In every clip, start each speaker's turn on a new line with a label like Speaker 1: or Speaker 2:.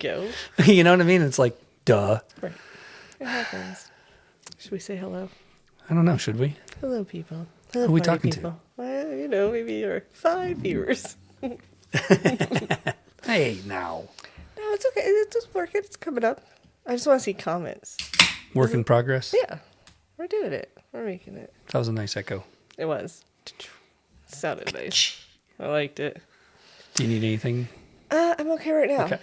Speaker 1: go.
Speaker 2: You know what I mean? It's like, duh.
Speaker 1: Right. It happens. Should we say hello?
Speaker 2: I don't know. Should we?
Speaker 1: Hello, people. Hello,
Speaker 2: Who are we
Speaker 1: party
Speaker 2: talking
Speaker 1: people. Well, maybe your 5 viewers.
Speaker 2: Hey, now.
Speaker 1: No, it's okay. It's just working. It's coming up. I just want to see comments.
Speaker 2: Work in progress?
Speaker 1: Yeah. We're doing it. We're making it.
Speaker 2: That was a nice echo.
Speaker 1: It was. Sounded nice. I liked it.
Speaker 2: Do you need anything?
Speaker 1: I'm okay right now.
Speaker 2: Okay.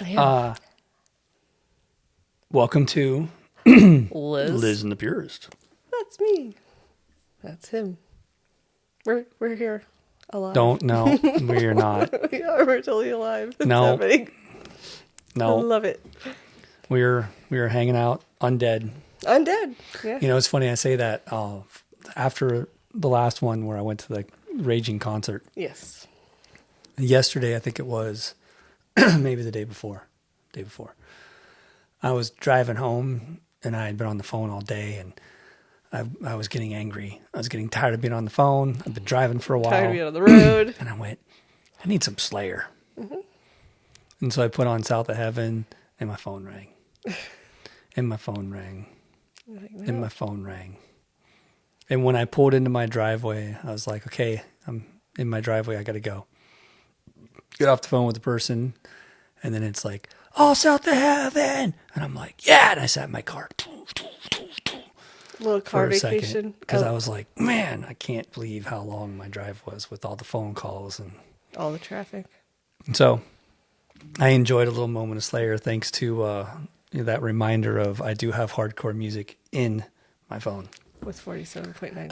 Speaker 1: Yeah.
Speaker 2: Welcome to
Speaker 1: Liz.
Speaker 2: and the Purist.
Speaker 1: That's me. That's him. We're here. Alive.
Speaker 2: Don't, no, we're not.
Speaker 1: We are. We're totally alive. It's
Speaker 2: No.
Speaker 1: happening.
Speaker 2: No.
Speaker 1: I love it.
Speaker 2: We're hanging out undead.
Speaker 1: Undead. Yeah.
Speaker 2: You know, it's funny I say that after the last one where I went to the Raging concert.
Speaker 1: Yes.
Speaker 2: Yesterday, I think it was, maybe the day before. I was driving home and I had been on the phone all day and I was getting angry. I was getting tired of being on the phone. I've been driving for a while.
Speaker 1: Tired of being on the road.
Speaker 2: And I went, I need some Slayer. Mm-hmm. And so I put on South of Heaven and my phone rang. And my phone rang.
Speaker 1: Like, no.
Speaker 2: And my phone rang. And when I pulled into my driveway, I was like, okay, I'm in my driveway. I got to go. Get off the phone with the person. And then it's like, oh, South of Heaven. And I'm like, yeah. And I sat in my car.
Speaker 1: Little car
Speaker 2: For a
Speaker 1: vacation.
Speaker 2: second. Because I was like, man, I can't believe how long my drive was with all the phone calls. And
Speaker 1: all the traffic.
Speaker 2: so I enjoyed a little moment of Slayer thanks to that reminder of I do have hardcore music in my phone.
Speaker 1: With 47.9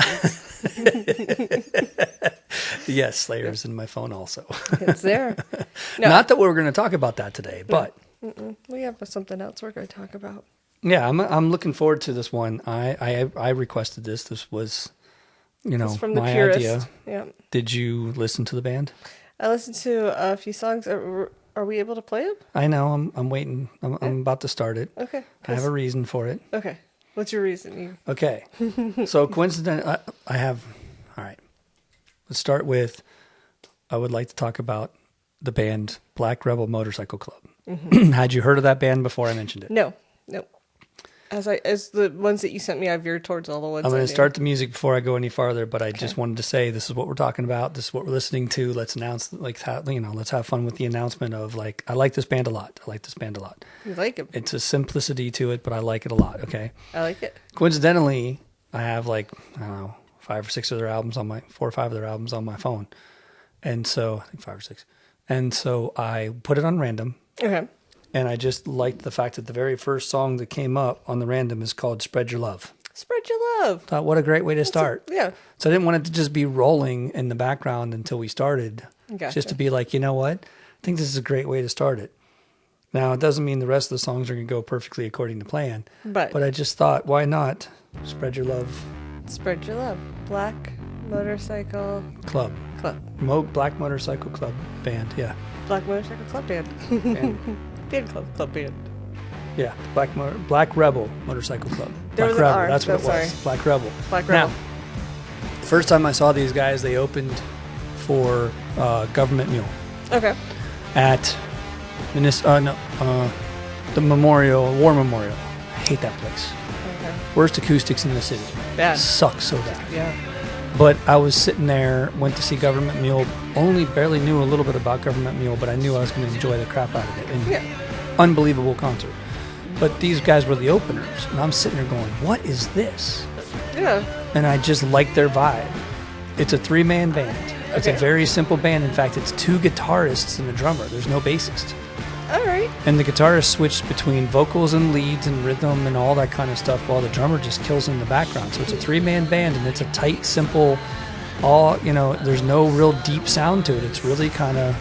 Speaker 1: gigs.
Speaker 2: Yes, Slayer's in my phone also.
Speaker 1: It's there. No.
Speaker 2: Not that we're going to talk about that today, but
Speaker 1: We have something else we're going to talk about.
Speaker 2: yeah, I'm looking forward to this one. I requested this. This was,
Speaker 1: It's from the
Speaker 2: my
Speaker 1: Purist.
Speaker 2: idea.
Speaker 1: Yeah.
Speaker 2: Did you listen to the band?
Speaker 1: I listened to a few songs. Are we able to play them?
Speaker 2: I know. I'm waiting. I'm about to start it.
Speaker 1: Okay.
Speaker 2: I have a reason for it.
Speaker 1: Okay. What's your reason?
Speaker 2: Okay. So coincidentally, I have. All right. Let's start with. I would like to talk about the band Black Rebel Motorcycle Club. Mm-hmm. Had you heard of that band before I mentioned it?
Speaker 1: No. As the ones that you sent me, I veered towards all the ones.
Speaker 2: I'm going to start the music before I go any farther, but I just wanted to say this is what we're talking about. This is what we're listening to. Let's announce, let's have fun with the announcement of I like this band a lot.
Speaker 1: You like it?
Speaker 2: It's a simplicity to it, but I like it a lot. Okay.
Speaker 1: I like it.
Speaker 2: Coincidentally, I have I don't know, 4 or 5 of their albums on my phone. And so I think 5 or 6. And so I put it on random.
Speaker 1: Okay.
Speaker 2: And I just liked the fact that the very first song that came up on the random is called Spread Your Love.
Speaker 1: Spread your love.
Speaker 2: Thought, what a great way to start.
Speaker 1: Yeah.
Speaker 2: So I didn't want it to just be rolling in the background until we started.
Speaker 1: Gotcha.
Speaker 2: Just to be like, you know what? I think this is a great way to start it. Now, it doesn't mean the rest of the songs are going to go perfectly according to plan. But I just thought, why not Spread Your Love?
Speaker 1: Spread your love. Black Motorcycle
Speaker 2: Club. Black Motorcycle Club band, yeah.
Speaker 1: Black Motorcycle Club band. Club band.
Speaker 2: Yeah, Black Rebel Motorcycle Club.
Speaker 1: There
Speaker 2: Black
Speaker 1: was an
Speaker 2: Rebel,
Speaker 1: R.
Speaker 2: that's what
Speaker 1: No,
Speaker 2: it was.
Speaker 1: sorry.
Speaker 2: Black Rebel.
Speaker 1: Black Rebel.
Speaker 2: Now, the first time I saw these guys, they opened for Government Mule
Speaker 1: Okay.
Speaker 2: at the War Memorial. I hate that place.
Speaker 1: Okay.
Speaker 2: Worst acoustics in the city.
Speaker 1: Bad.
Speaker 2: Sucks so bad.
Speaker 1: Yeah.
Speaker 2: But I was sitting there, went to see Government Mule, barely knew a little bit about Government Mule, but I knew I was going to enjoy the crap out of it. And unbelievable concert. But these guys were the openers, and I'm sitting there going, what is this?
Speaker 1: Yeah.
Speaker 2: And I just like their vibe. It's a 3-man band. It's a very simple band. In fact, it's 2 guitarists and a drummer. There's no bassist.
Speaker 1: All right.
Speaker 2: And the guitarist switched between vocals and leads and rhythm and all that kind of stuff while the drummer just kills in the background. So it's a 3-man band, and it's a tight, simple, there's no real deep sound to it. It's really kind of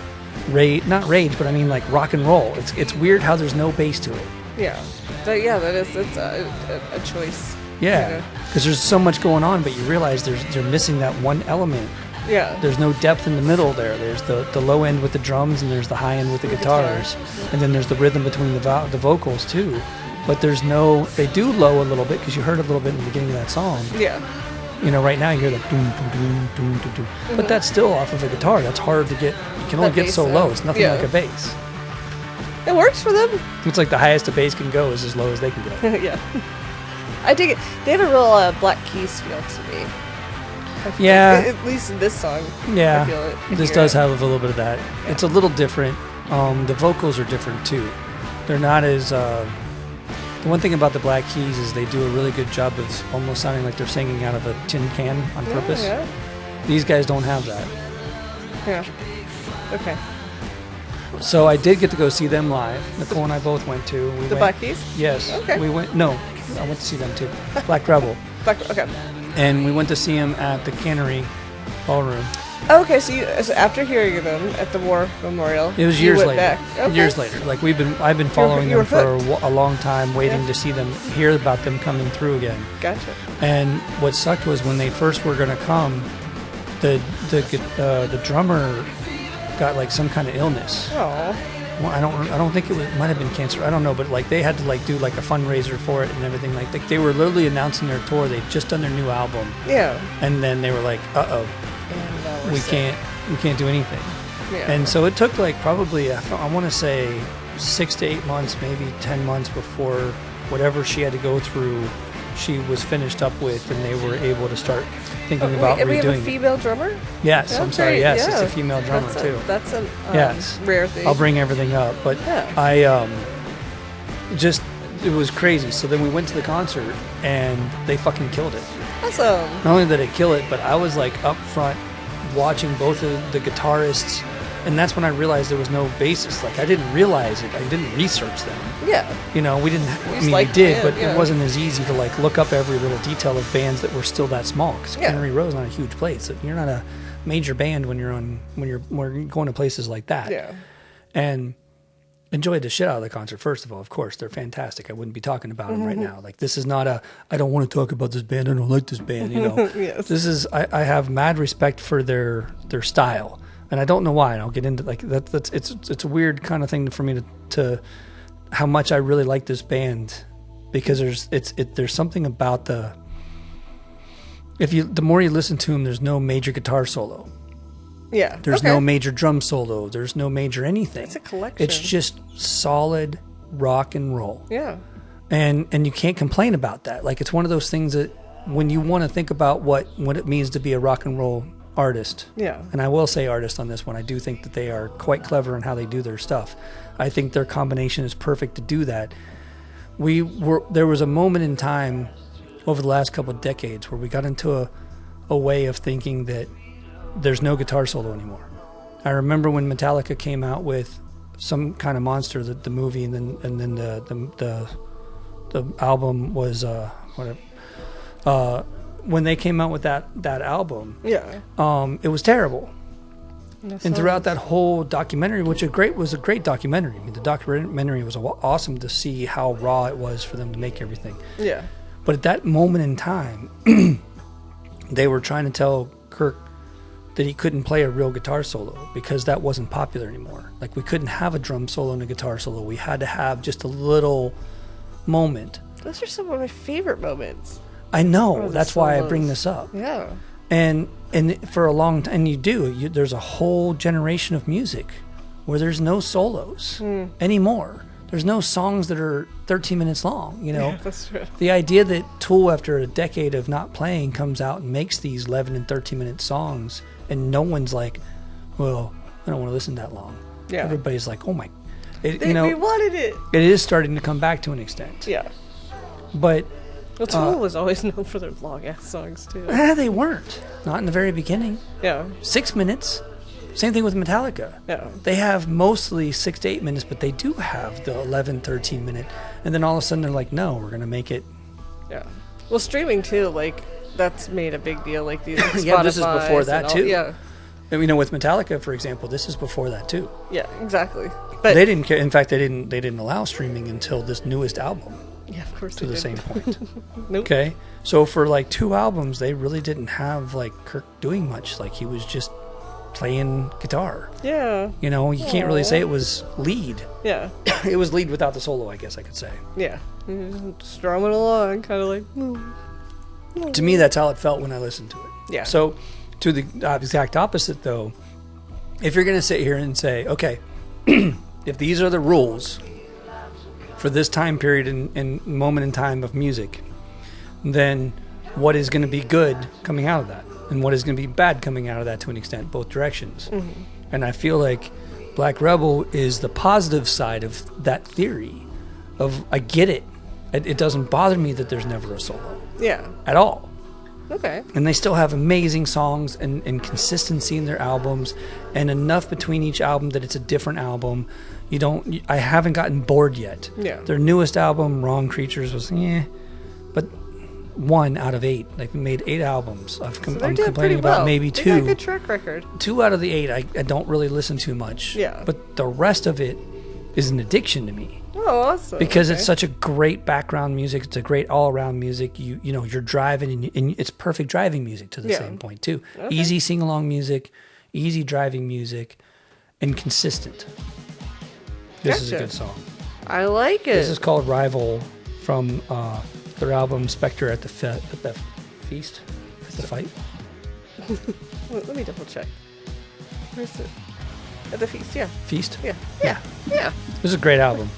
Speaker 2: not rage, but I mean like rock and roll. It's weird how there's no bass to it.
Speaker 1: Yeah. It's a choice.
Speaker 2: Yeah, because there's so much going on, but you realize they're missing that one element.
Speaker 1: Yeah.
Speaker 2: There's no depth in the middle there. There's the low end with the drums, and there's the high end with the guitars. And then there's the rhythm between the vocals, too. But they do low a little bit, because you heard a little bit in the beginning of that song.
Speaker 1: Yeah.
Speaker 2: Right now you hear the doom, doom, doom, doom, doom, doom. But that's still off of a guitar. That's hard to get. You can only get so low. It's nothing like a bass.
Speaker 1: It works for them.
Speaker 2: It's like the highest a bass can go is as low as they can go.
Speaker 1: Yeah. I dig it. They have a real Black Keys feel to me.
Speaker 2: Yeah.
Speaker 1: At least in this song.
Speaker 2: Yeah.
Speaker 1: I feel it.
Speaker 2: This does have a little bit of that. Yeah. It's a little different. The vocals are different too. They're not as... the one thing about the Black Keys is they do a really good job of almost sounding like they're singing out of a tin can on purpose.
Speaker 1: Yeah.
Speaker 2: These guys don't have that.
Speaker 1: Yeah. Okay.
Speaker 2: So I did get to go see them live. Nicole and I both went to.
Speaker 1: Black Keys?
Speaker 2: Yes.
Speaker 1: Okay.
Speaker 2: We went. No, I went to see them too. Black Rebel.
Speaker 1: Okay.
Speaker 2: And we went to see them at the Cannery Ballroom.
Speaker 1: Okay, so after hearing them at the War Memorial,
Speaker 2: it was years later.
Speaker 1: Back. Okay.
Speaker 2: Years later, like I've been following them for a long time, waiting to see them, hear about them coming through again.
Speaker 1: Gotcha.
Speaker 2: And what sucked was when they first were going to come, the drummer got like some kind of illness.
Speaker 1: Oh.
Speaker 2: Well, I don't think it might have been cancer. I don't know, but like they had to like do like a fundraiser for it and everything. Like they were literally announcing their tour. They'd just done their new album.
Speaker 1: Yeah.
Speaker 2: And then they were like, we can't do anything.
Speaker 1: Yeah.
Speaker 2: And so it took like probably I want to say 6 to 8 months, maybe 10 months before whatever she had to go through, she was finished up with, and they were able to start thinking about redoing.
Speaker 1: We have a female drummer?
Speaker 2: Yes,
Speaker 1: That's
Speaker 2: I'm sorry.
Speaker 1: great.
Speaker 2: Yes,
Speaker 1: yeah.
Speaker 2: it's a female drummer too.
Speaker 1: That's a
Speaker 2: yes.
Speaker 1: rare thing.
Speaker 2: I'll bring everything up, but it was crazy. So then we went to the concert, and they fucking killed it.
Speaker 1: Awesome.
Speaker 2: Not only did it kill it, but I was like up front watching both of the guitarists, and that's when I realized there was no bassist. Like I didn't realize it. I didn't research them.
Speaker 1: Yeah.
Speaker 2: You know, we didn't. We did, but it wasn't as easy to like look up every little detail of bands that were still that small. Because Cannery Row is not a huge place. You're not a major band when you're going to places like that.
Speaker 1: Yeah.
Speaker 2: And enjoyed the shit out of the concert. First of all, of course, they're fantastic. I wouldn't be talking about them right now. Like this is not I don't want to talk about this band. I don't like this band. You know.
Speaker 1: Yes.
Speaker 2: This is. I have mad respect for their style. And I don't know why, and I'll get into like that. It's a weird kind of thing for me to how much I really like this band, because there's something about the more you listen to them, there's no major guitar solo.
Speaker 1: Yeah.
Speaker 2: There's no major drum solo. There's no major anything.
Speaker 1: It's a collection.
Speaker 2: It's just solid rock and roll.
Speaker 1: Yeah.
Speaker 2: And you can't complain about that. Like it's one of those things that when you want to think about what it means to be a rock and roll artist.
Speaker 1: Yeah.
Speaker 2: And I will say artist on this one. I do think that they are quite clever in how they do their stuff. I think their combination is perfect to do that. There was a moment in time over the last couple of decades where we got into a way of thinking that there's no guitar solo anymore. I remember when Metallica came out with Some Kind of Monster, the movie, and then the album was whatever. When they came out with that album, it was terrible. And throughout that whole documentary, which was a great documentary. I mean, the documentary was awesome to see how raw it was for them to make everything.
Speaker 1: Yeah.
Speaker 2: But at that moment in time, they were trying to tell Kirk that he couldn't play a real guitar solo because that wasn't popular anymore. Like we couldn't have a drum solo and a guitar solo. We had to have just a little moment.
Speaker 1: Those are some of my favorite moments.
Speaker 2: I know. That's why I bring this up.
Speaker 1: Yeah.
Speaker 2: And for a long time, and there's a whole generation of music where there's no solos anymore. There's no songs that are 13 minutes long, you know?
Speaker 1: Yeah, that's true.
Speaker 2: The idea that Tool, after a decade of not playing, comes out and makes these 11 and 13-minute songs, and no one's like, well, I don't want to listen that long.
Speaker 1: Yeah.
Speaker 2: Everybody's like, oh my...
Speaker 1: We wanted it.
Speaker 2: It is starting to come back to an extent.
Speaker 1: Yeah.
Speaker 2: But...
Speaker 1: Well, Tool was always known for their long-ass songs, too.
Speaker 2: They weren't. Not in the very beginning.
Speaker 1: Yeah.
Speaker 2: 6 minutes. Same thing with Metallica.
Speaker 1: Yeah.
Speaker 2: They have mostly 6 to 8 minutes, but they do have the 11, 13 minute. And then all of a sudden they're like, no, we're going to make it.
Speaker 1: Yeah. Well, streaming, too, like, that's made a big deal. Like, these
Speaker 2: yeah, this is before that, too.
Speaker 1: Yeah.
Speaker 2: And, with Metallica, for example, this is before that, too.
Speaker 1: Yeah, exactly. But
Speaker 2: they didn't care. In fact, they didn't allow streaming until this newest album.
Speaker 1: Yeah, of course.
Speaker 2: To the same point.
Speaker 1: Nope.
Speaker 2: Okay. So for like 2 albums, they really didn't have like Kirk doing much. Like he was just playing guitar.
Speaker 1: Yeah.
Speaker 2: You can't really say it was lead.
Speaker 1: Yeah.
Speaker 2: It was lead without the solo, I guess I could say.
Speaker 1: Yeah. Strumming along, kind of like.
Speaker 2: To me, that's how it felt when I listened to it.
Speaker 1: Yeah.
Speaker 2: So to the exact opposite, though, if you're going to sit here and say, okay, if these are the rules for this time period and moment in time of music, then what is going to be good coming out of that? And what is going to be bad coming out of that to an extent, both directions. Mm-hmm. And I feel like Black Rebel is the positive side of that theory of, I get it. It doesn't bother me that there's never a solo.
Speaker 1: Yeah.
Speaker 2: At all.
Speaker 1: Okay.
Speaker 2: And they still have amazing songs and consistency in their albums and enough between each album that it's a different album. I haven't gotten bored yet.
Speaker 1: Yeah.
Speaker 2: Their newest album, Wrong Creatures, was but 1 out of 8. They've made 8 albums. I'm complaining about maybe 2.
Speaker 1: They got a good track record.
Speaker 2: 2 out of the 8 I don't really listen to much.
Speaker 1: Yeah.
Speaker 2: But the rest of it is an addiction to me.
Speaker 1: Oh, awesome.
Speaker 2: Because it's such a great background music. It's a great all-around music. You're driving, and it's perfect driving music to the same point, too. Okay. Easy sing-along music, easy driving music, and consistent. This is a good song.
Speaker 1: I like it.
Speaker 2: This is called Rival from their album Spectre at the Feast? At the Fight?
Speaker 1: Let me double check. Where's it? At the Feast, yeah.
Speaker 2: Feast?
Speaker 1: Yeah.
Speaker 2: This is a great album.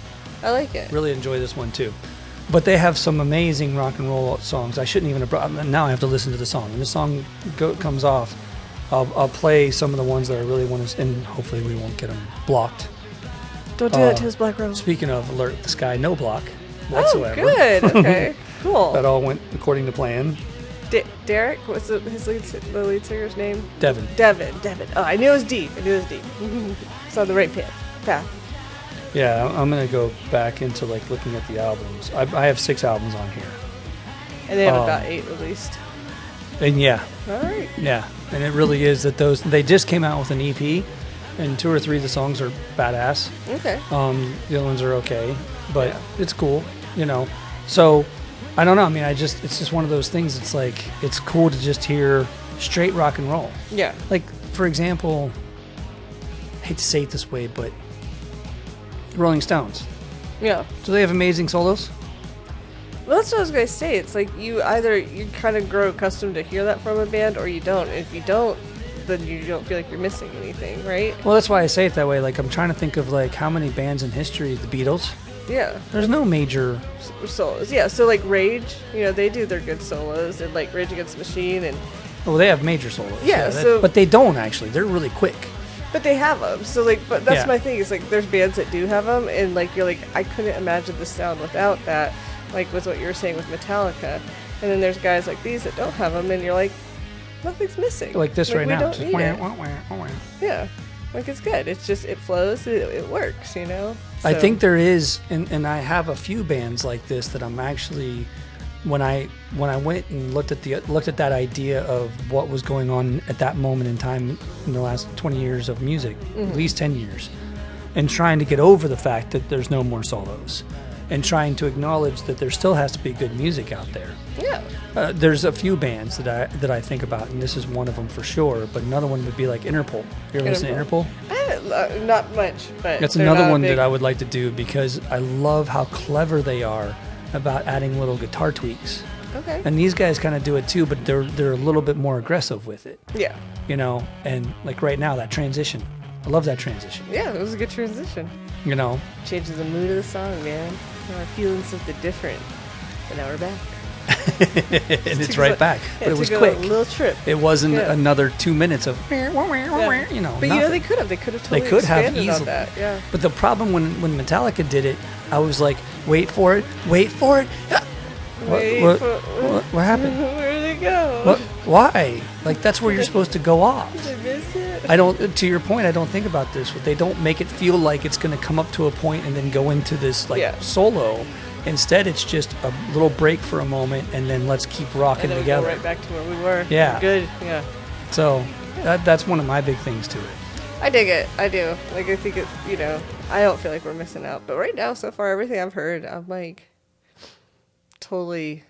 Speaker 1: I like it.
Speaker 2: Really enjoy this one, too. But they have some amazing rock and roll songs. I shouldn't even have brought... Now I have to listen to the song. When the song comes off, I'll play some of the ones that I really want to... And hopefully we won't get them blocked.
Speaker 1: Don't do that to his Black Rebel.
Speaker 2: Speaking of Alert the Sky, no block whatsoever.
Speaker 1: Oh, good. Okay, cool.
Speaker 2: That all went according to plan.
Speaker 1: Derek? What's the lead singer's name?
Speaker 2: Devin.
Speaker 1: Oh, I knew it was deep. It's on the right path.
Speaker 2: Yeah, I'm going to go back into looking at the albums. I have 6 albums on here.
Speaker 1: And they have about 8 released.
Speaker 2: And yeah.
Speaker 1: All right.
Speaker 2: Yeah, and it really is that they just came out with an EP, and 2 or 3 of the songs are badass.
Speaker 1: Okay.
Speaker 2: The other ones are okay, but it's cool, So, I don't know. I mean, it's just one of those things. It's it's cool to just hear straight rock and roll.
Speaker 1: Yeah.
Speaker 2: For example, I hate to say it this way, but Rolling Stones.
Speaker 1: Yeah.
Speaker 2: Do they have amazing solos?
Speaker 1: Well, that's what I was going to say. It's you kind of grow accustomed to hear that from a band, or you don't. If you don't, then you don't feel like you're missing anything, right?
Speaker 2: Well, that's why I say it that way. I'm trying to think of how many bands in history. The Beatles.
Speaker 1: Yeah.
Speaker 2: There's no major
Speaker 1: solos. Yeah. So Rage, they do their good solos, and Rage Against the Machine, and
Speaker 2: well, they have major solos.
Speaker 1: Yeah.
Speaker 2: But they don't actually. They're really quick.
Speaker 1: But they have them. So but that's my thing. Is there's bands that do have them, and you're I couldn't imagine the sound without that. With what you were saying with Metallica, and then there's guys like these that don't have them, and you're nothing's missing.
Speaker 2: Like this right now.
Speaker 1: Don't need it. Yeah. It's good. It's just, it flows. It works, So.
Speaker 2: I think there is, and I have a few bands like this that I'm actually, when I went and looked at that idea of what was going on at that moment in time in the last 20 years of music, at least 10 years, and trying to get over the fact that there's no more solos. And trying to acknowledge that there still has to be good music out there.
Speaker 1: Yeah.
Speaker 2: There's a few bands that I think about, and this is one of them for sure. But another one would be Interpol. You ever listen to Interpol?
Speaker 1: Not much, but
Speaker 2: that's another one that I would like to do because I love how clever they are about adding little guitar tweaks.
Speaker 1: Okay.
Speaker 2: And these guys kind of do it too, but they're a little bit more aggressive with it.
Speaker 1: Yeah.
Speaker 2: And right now that transition, I love that transition.
Speaker 1: Yeah, it was a good transition.
Speaker 2: Changes
Speaker 1: the mood of the song, man. We're feeling something different, but now we're back.
Speaker 2: And it's right back, but it was quick.
Speaker 1: A little trip.
Speaker 2: It wasn't another 2 minutes of
Speaker 1: But
Speaker 2: nothing.
Speaker 1: they could have totally
Speaker 2: They could have
Speaker 1: expanded
Speaker 2: easily.
Speaker 1: on that. Yeah.
Speaker 2: But the problem when Metallica did it, I was like, wait for it. What happened?
Speaker 1: Where did it go?
Speaker 2: Why? That's where you're supposed to go off.
Speaker 1: Did I miss it?
Speaker 2: I don't. To your point, I don't think about this. They don't make it feel like it's going to come up to a point and then go into this solo. Instead, it's just a little break for a moment, and then let's keep rocking together.
Speaker 1: Go right back to where we were.
Speaker 2: Yeah.
Speaker 1: Good. Yeah.
Speaker 2: So that's one of my big things to it.
Speaker 1: I dig it. I do. I think it. I don't feel like we're missing out. But right now, so far, everything I've heard, I'm totally.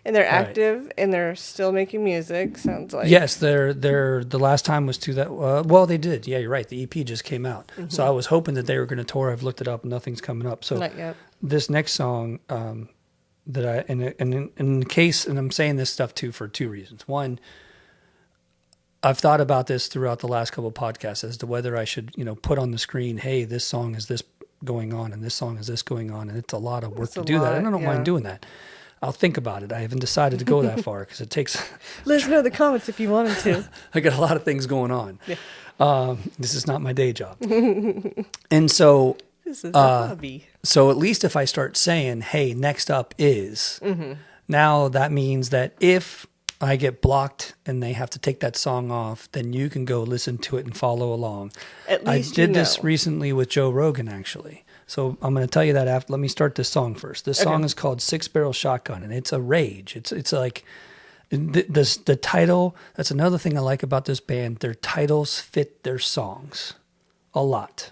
Speaker 1: And they're active, and they're still making music. Sounds like
Speaker 2: yes, they're. The last time was to that. Well, they did. Yeah, you're right. The EP just came out, so I was hoping that they were going to tour. I've looked it up, nothing's coming up. So
Speaker 1: not yet.
Speaker 2: This next song, that I in case, and I'm saying this stuff too for 2 reasons. One, I've thought about this throughout the last couple of podcasts as to whether I should, put on the screen, hey, this song is this going on and this song is this going on. And it's a lot of work to do that. And I don't mind doing that. I'll think about it. I haven't decided to go that far because it takes...
Speaker 1: Let us know in the comments if you wanted to.
Speaker 2: I got a lot of things going on. Yeah. This is not my day job. And so...
Speaker 1: This is a hobby.
Speaker 2: So at least if I start saying, hey, next up is... Now that means that if I get blocked and they have to take that song off, then you can go listen to it and follow along.
Speaker 1: At least
Speaker 2: I did this recently with Joe Rogan, actually. So I'm going to tell you that after. Let me start this song first. This song is called 6-Barrel Shotgun, and it's a rage. It's like the title. That's another thing I like about this band. Their titles fit their songs a lot.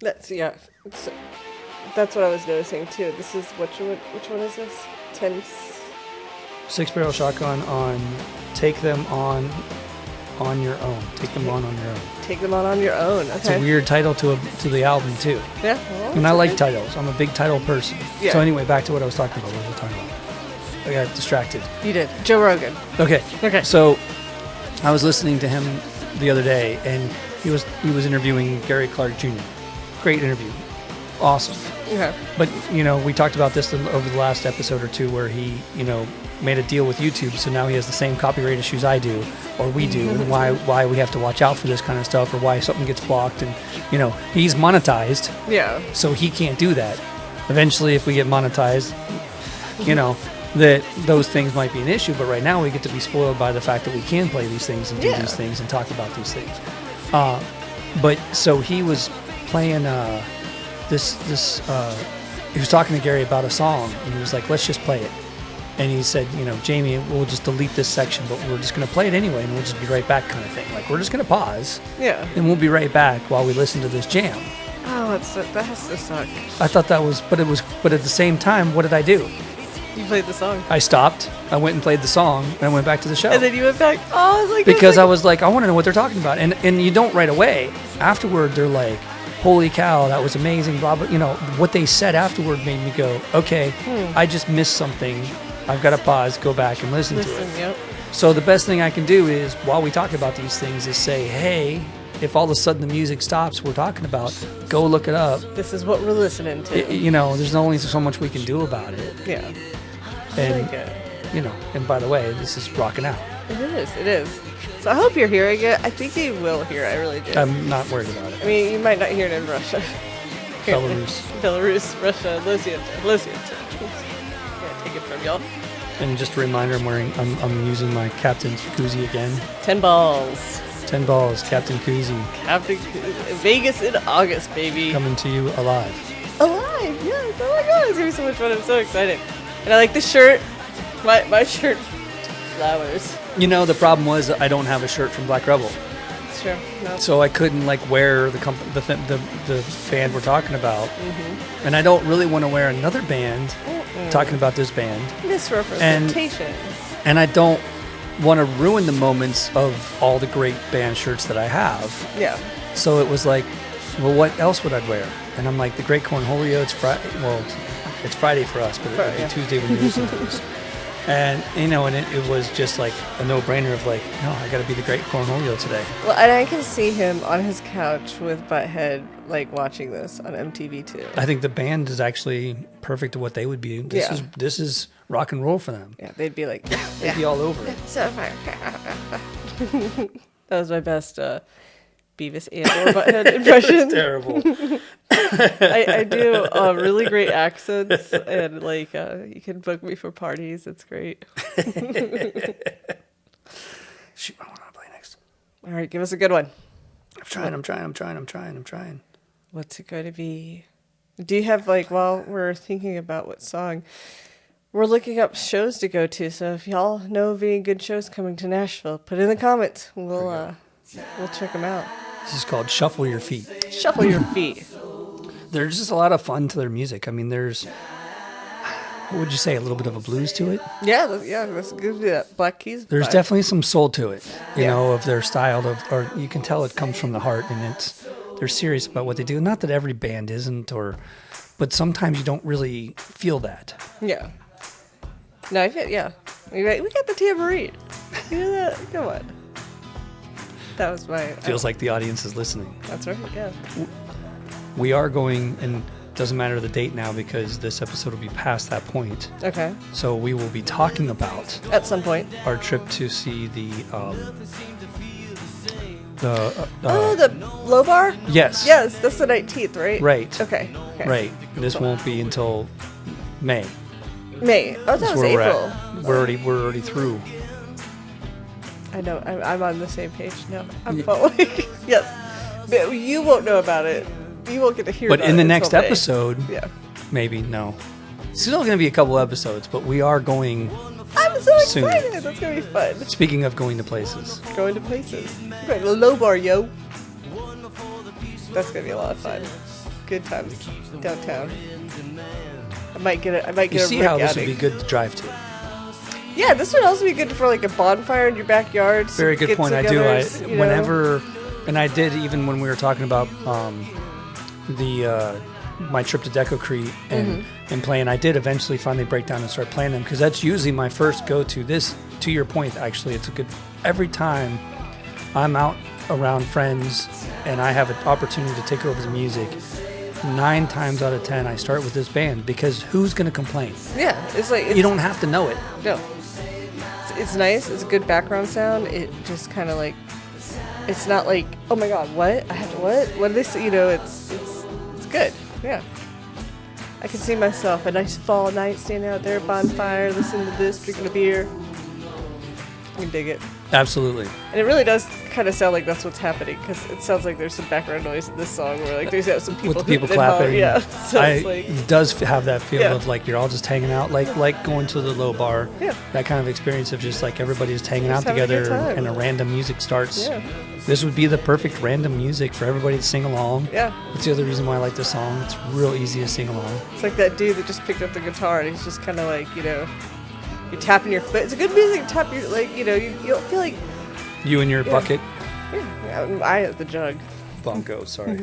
Speaker 1: That's what I was noticing too. This is which one is this?
Speaker 2: 6-Barrel Shotgun on Take Them On Your Own. Take Them On Your Own.
Speaker 1: Take Them On Your Own. Okay.
Speaker 2: It's a weird title to the album too.
Speaker 1: Yeah. Well,
Speaker 2: and I like titles. I'm a big title person.
Speaker 1: Yeah.
Speaker 2: So anyway, back to what I was talking about. What was I talking about? I got distracted.
Speaker 1: You did. Joe Rogan.
Speaker 2: Okay. So I was listening to him the other day, and he was interviewing Gary Clark Jr. Great interview. Awesome.
Speaker 1: Okay.
Speaker 2: But, we talked about this over the last episode or two where he, made a deal with YouTube, so now he has the same copyright issues I do, or we do, and why we have to watch out for this kind of stuff, or why something gets blocked, and, he's monetized.
Speaker 1: Yeah.
Speaker 2: So he can't do that. Eventually, if we get monetized, that those things might be an issue, but right now we get to be spoiled by the fact that we can play these things and do these things and talk about these things. But so he was playing he was talking to Gary about a song, and he was like, let's just play it. And he said, Jamie, we'll just delete this section, but we're just going to play it anyway, and we'll just be right back kind of thing. Like, we're just going to pause.
Speaker 1: Yeah.
Speaker 2: And we'll be right back while we listen to this jam.
Speaker 1: Oh, that has to suck.
Speaker 2: I thought that was, but at the same time, what did I do?
Speaker 1: You played the song.
Speaker 2: I stopped, I went and played the song, and I went back to the show.
Speaker 1: And then you went back, I was like...
Speaker 2: Because I was like, I want to know what they're talking about. And you don't right away. Afterward, they're like, holy cow, that was amazing, blah, blah. What they said afterward made me go, okay, I just missed something. I've got to pause, go back and listen to it.
Speaker 1: Yep.
Speaker 2: So the best thing I can do is, while we talk about these things, is say, hey, if all of a sudden the music stops we're talking about, go look it up.
Speaker 1: This is what we're listening to.
Speaker 2: There's only so much we can do about it.
Speaker 1: Yeah.
Speaker 2: And,
Speaker 1: like it.
Speaker 2: And by the way, this is rocking out.
Speaker 1: It is. So I hope you're hearing it. I think you will hear it. I really do.
Speaker 2: I'm not worried about it.
Speaker 1: I mean, you might not hear it in Russia.
Speaker 2: Belarus,
Speaker 1: Russia, Losianta. Yeah, take it from y'all.
Speaker 2: And just a reminder, I'm using my Captain Koozie again.
Speaker 1: 10 balls.
Speaker 2: 10 balls, Captain Koozie.
Speaker 1: Vegas in August, baby.
Speaker 2: Coming to you alive.
Speaker 1: Alive, yes. Oh my god, it's gonna be so much fun. I'm so excited. And I like the shirt. My shirt. Flowers.
Speaker 2: The problem was I don't have a shirt from Black Rebel.
Speaker 1: It's true. No.
Speaker 2: So I couldn't wear the band we're talking about. Mm-hmm. And I don't really want to wear another band talking about this band.
Speaker 1: Misrepresentation.
Speaker 2: And I don't want to ruin the moments of all the great band shirts that I have.
Speaker 1: Yeah.
Speaker 2: So it was like, well, what else would I wear? And I'm like, the Great Cornholio, it's Friday. Well, it's Friday for us, but it'll be Tuesday when you listen to this. And, and it was just like a no-brainer of like, no, I got to be the Great Cornholio today. Well,
Speaker 1: and I can see him on his couch with Butthead, watching this on MTV too.
Speaker 2: I think the band is actually perfect to what they would be. This is rock and roll for them.
Speaker 1: Yeah, they'd be like,
Speaker 2: they'd be all over it.
Speaker 1: So fire. That was my best Beavis and or Butthead impression.
Speaker 2: That's terrible.
Speaker 1: I do really great accents, and you can book me for parties. It's great.
Speaker 2: Shoot, I want to play next.
Speaker 1: All right, give us a good one.
Speaker 2: I'm trying.
Speaker 1: What's it going to be? Do you have while we're thinking about what song, we're looking up shows to go to. So if y'all know of any good shows coming to Nashville, put it in the comments. We'll check them out.
Speaker 2: This is called Shuffle Your Feet.
Speaker 1: Shuffle Your Feet.
Speaker 2: There's just a lot of fun to their music. I mean, there's, what would you say, a little bit of a blues to it?
Speaker 1: Yeah, let's give you that Black Keys vibe.
Speaker 2: There's definitely some soul to it, you know, of their style, or you can tell it comes from the heart, and they're serious about what they do. Not that every band isn't, but sometimes you don't really feel that.
Speaker 1: Yeah. No, I feel, we got the tambourine. You know that? Come on. That was my...
Speaker 2: Feels like the audience is listening.
Speaker 1: That's right, yeah.
Speaker 2: We are going, and doesn't matter the date now because this episode will be past that point.
Speaker 1: Okay.
Speaker 2: So we will be talking about...
Speaker 1: At some point.
Speaker 2: Our trip to see the
Speaker 1: low bar?
Speaker 2: Yes.
Speaker 1: Yes, that's the 19th, right?
Speaker 2: Right.
Speaker 1: Okay.
Speaker 2: Right. This won't be until May.
Speaker 1: May. Oh, that was April.
Speaker 2: We're already through.
Speaker 1: I know. I'm on the same page now. I'm following. Yes. But you won't know about it. You won't get to hear about it.
Speaker 2: But in the next episode,
Speaker 1: yeah.
Speaker 2: Maybe, no. It's still going to be a couple episodes, but we are going
Speaker 1: I'm so
Speaker 2: soon.
Speaker 1: excited. That's going to be fun.
Speaker 2: Speaking of going to places.
Speaker 1: Going to places. Going to the low bar, yo. That's going to be a lot of fun. Good times downtown. I might get it.
Speaker 2: You see how this would be good to drive to.
Speaker 1: Yeah, this would also be good for like a bonfire in your backyard.
Speaker 2: Very good point. I do. Whenever, and I did even when we were talking about my trip to Decocrete and playing. I did eventually finally break down and start playing them because that's usually my first go-to. This, to your point, actually, it's a good. Every time I'm out around friends and I have an opportunity to take over the music, 9 times out of 10 I start with this band because who's going to complain?
Speaker 1: Yeah, it's like
Speaker 2: you don't have to know it.
Speaker 1: No, it's nice. It's a good background sound. It just kind of like it's not like oh my god, what I have to what did they say? You know, it's good. Yeah, I can see myself a nice fall night standing out there, bonfire, listening to this, drinking a beer. I can dig it.
Speaker 2: Absolutely.
Speaker 1: And it really does kind of sound like that's what's happening because it sounds like there's some background noise in this song where like there's some people
Speaker 2: with the people clapping.
Speaker 1: Yeah, so
Speaker 2: it does have that feel of like you're all just hanging out, like going to the low bar.
Speaker 1: Yeah.
Speaker 2: That kind of experience of just like everybody's hanging out together and a random music starts.
Speaker 1: Yeah.
Speaker 2: This would be the perfect random music for everybody to sing along.
Speaker 1: Yeah.
Speaker 2: That's the other reason why I like this song. It's real easy to sing along.
Speaker 1: It's like that dude that just picked up the guitar and he's just kind of like, you know, you're tapping your foot. It's a good music to tap your, like, you know, you don't feel like...
Speaker 2: You and your bucket?
Speaker 1: Yeah, I have the jug.
Speaker 2: Bongo, sorry.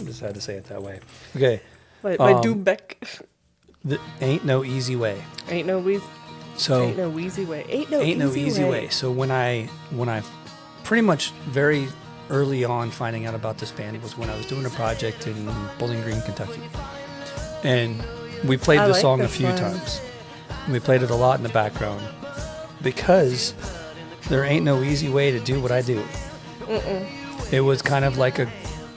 Speaker 2: Just had to say it that way. Okay.
Speaker 1: My Doombeck.
Speaker 2: Ain't no easy way.
Speaker 1: Ain't no wheezy way. Ain't no easy way.
Speaker 2: So when I pretty much very early on finding out about this band was when I was doing a project in Bowling Green, Kentucky. And we played this song a few times. We played it a lot in the background because there ain't no easy way to do what I do. It was kind of like a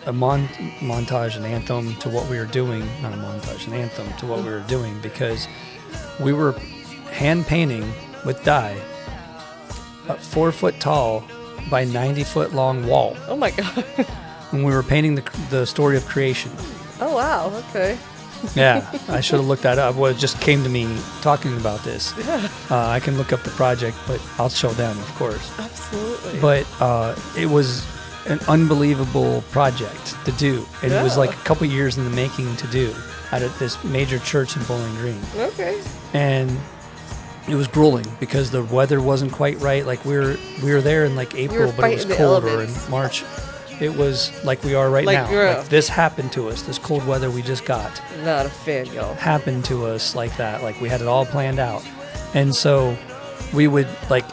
Speaker 2: montage, an anthem to what we were doing. Not a montage, an anthem to what we were doing because we were hand painting with dye a 4-foot tall by 90-foot long wall.
Speaker 1: Oh my god.
Speaker 2: And we were painting the story of creation.
Speaker 1: Oh wow, okay.
Speaker 2: Yeah, I should have looked that up. Well, it just came to me talking about this.
Speaker 1: Yeah.
Speaker 2: I can look up the project, but I'll show them, of course.
Speaker 1: Absolutely.
Speaker 2: But it was an unbelievable project to do. And it was like a couple years in the making to do at this major church in Bowling Green.
Speaker 1: Okay.
Speaker 2: And it was grueling because the weather wasn't quite right. Like we were there in like April, but it was cold, or in March. It was like we are right now. Like this happened to us. This cold weather we just got.
Speaker 1: Not a fan, y'all.
Speaker 2: Happened to us like that. Like we had it all planned out. And so we would like,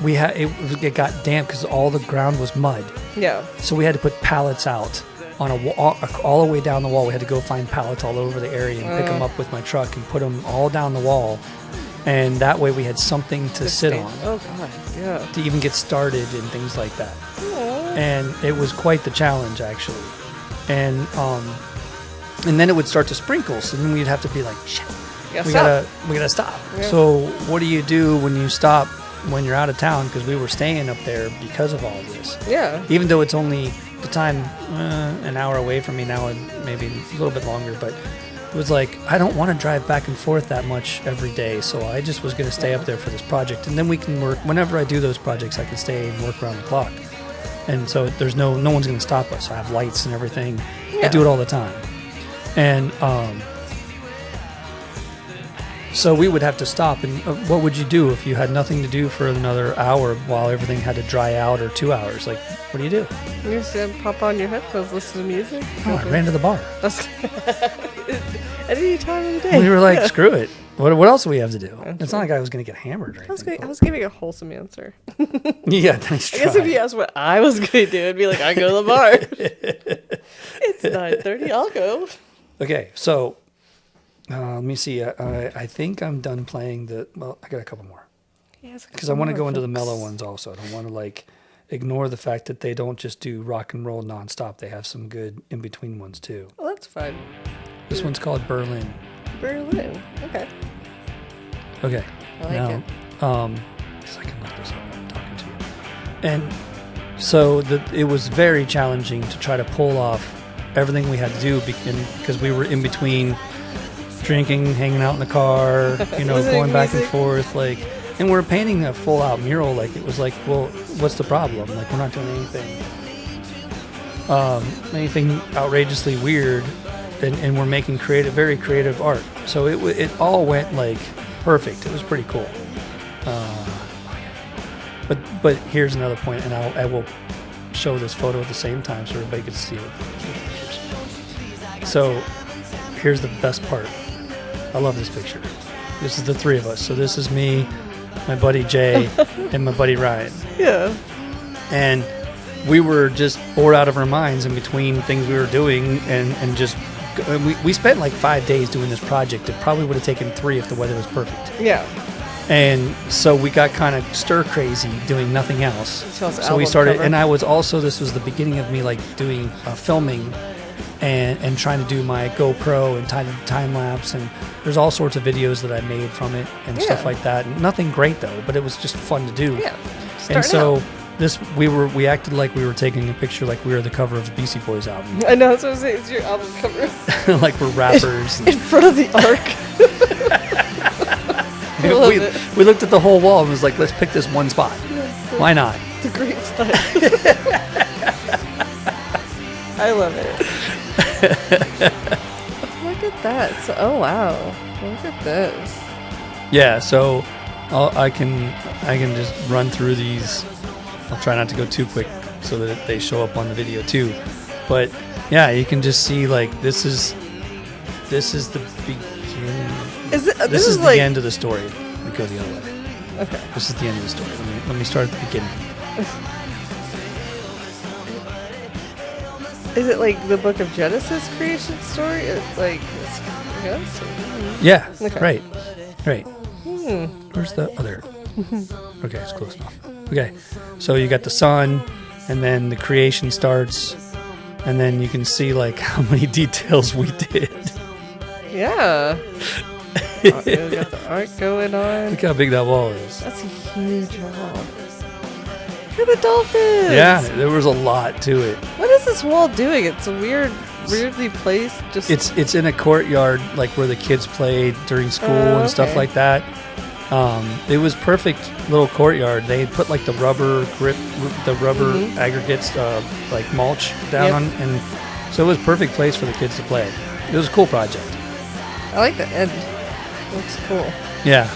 Speaker 2: it got damp because all the ground was mud. Yeah. So we had to put pallets out on a wall, all the way down the wall. We had to go find pallets all over the area and pick them up with my truck and put them all down the wall. And that way we had something to sit on.
Speaker 1: Oh, God, yeah.
Speaker 2: To even get started and things like that.
Speaker 1: Aww.
Speaker 2: And it was quite the challenge, actually. And then it would start to sprinkle. So then we'd have to be like, shit, we gotta stop. Yeah. So what do you do when you stop when you're out of town? Because we were staying up there because of all this. Yeah. Even though it's only the time an hour away from me now, and maybe a little bit longer, but it was like, I don't want to drive back and forth that much every day, so I just was going to stay up there for this project. And then we can work, whenever I do those projects, I can stay and work around the clock. And so there's no one's going to stop us. I have lights and everything. Yeah. I do it all the time. And so we would have to stop. And what would you do if you had nothing to do for another hour while everything had to dry out, or 2 hours? Like, what do you do?
Speaker 1: You just pop on your headphones, listen to music.
Speaker 2: Oh, I ran to the bar.
Speaker 1: At any time of the day.
Speaker 2: We were like, screw it. What else do we have to do?
Speaker 1: That's
Speaker 2: It's not like I was going to get hammered or anything.
Speaker 1: I was giving a wholesome answer.
Speaker 2: Yeah, nice try.
Speaker 1: I guess if you asked what I was going to do, it'd be like, I go to the bar. It's 9:30. I'll go.
Speaker 2: Okay, so let me see. I think I'm done playing the... Well, I got a couple more. Because I want to go into the mellow ones also. I don't want to, like, ignore the fact that they don't just do rock and roll nonstop. They have some good in-between ones, too.
Speaker 1: Well, that's fine.
Speaker 2: This one's called Berlin.
Speaker 1: Berlin. Okay.
Speaker 2: Okay.
Speaker 1: I like
Speaker 2: now,
Speaker 1: it.
Speaker 2: because I can look this up while I'm talking to you. And so it was very challenging to try to pull off everything we had to do because we were in between drinking, hanging out in the car, going back and forth, like, and we're painting a full-out mural. Like, it was like, well, what's the problem? Like, we're not doing anything outrageously weird, and we're making very creative art. So it all went like perfect. It was pretty cool. But here's another point, and I will show this photo at the same time so everybody can see it. So here's the best part. I love this picture. This is the three of us. So this is me, my buddy Jay, and my buddy Ryan.
Speaker 1: Yeah.
Speaker 2: And we were just bored out of our minds in between things we were doing, and just we spent like 5 days doing this project. It probably would have taken 3 if the weather was perfect.
Speaker 1: Yeah.
Speaker 2: And so we got kind of stir crazy doing nothing else. So we started, and this was the beginning of me like doing filming and trying to do my GoPro and time lapse, and there's all sorts of videos that I made from it and stuff like that. Nothing great though, but it was just fun to do.
Speaker 1: Yeah.
Speaker 2: And so we acted like we were taking a picture like we were the cover of the Beastie Boys album.
Speaker 1: I know, that's what I was saying. It's your album cover.
Speaker 2: Like we're rappers.
Speaker 1: In front of the ark.
Speaker 2: We looked at the whole wall and was like, let's pick this one spot. Why not?
Speaker 1: It's a great spot. I love it. Look at that. Oh, wow. Look at this.
Speaker 2: Yeah, so I can just run through these. I'll try not to go too quick so that they show up on the video too. But yeah, you can just see like this is the beginning. This is the like... end of the story. Let me go the other way.
Speaker 1: Okay.
Speaker 2: This is the end of the story. Let me start at the beginning.
Speaker 1: Is it like the Book of Genesis creation story? It's like
Speaker 2: yeah.
Speaker 1: Okay.
Speaker 2: Right. Where's the other? Okay, it's close enough. Okay, so you got the sun, and then the creation starts, and then you can see like how many details we did.
Speaker 1: Yeah. We got the art going on.
Speaker 2: Look how big that wall is.
Speaker 1: That's a huge wall. Look at the dolphins.
Speaker 2: Yeah, there was a lot to it.
Speaker 1: What is this wall doing? It's a weirdly placed. Just
Speaker 2: it's in a courtyard, like where the kids played during school and stuff like that. It was perfect little courtyard. They had put like the rubber aggregates, like mulch down on, and so it was perfect place for the kids to play. It was a cool project.
Speaker 1: I like the end. Looks cool.
Speaker 2: Yeah,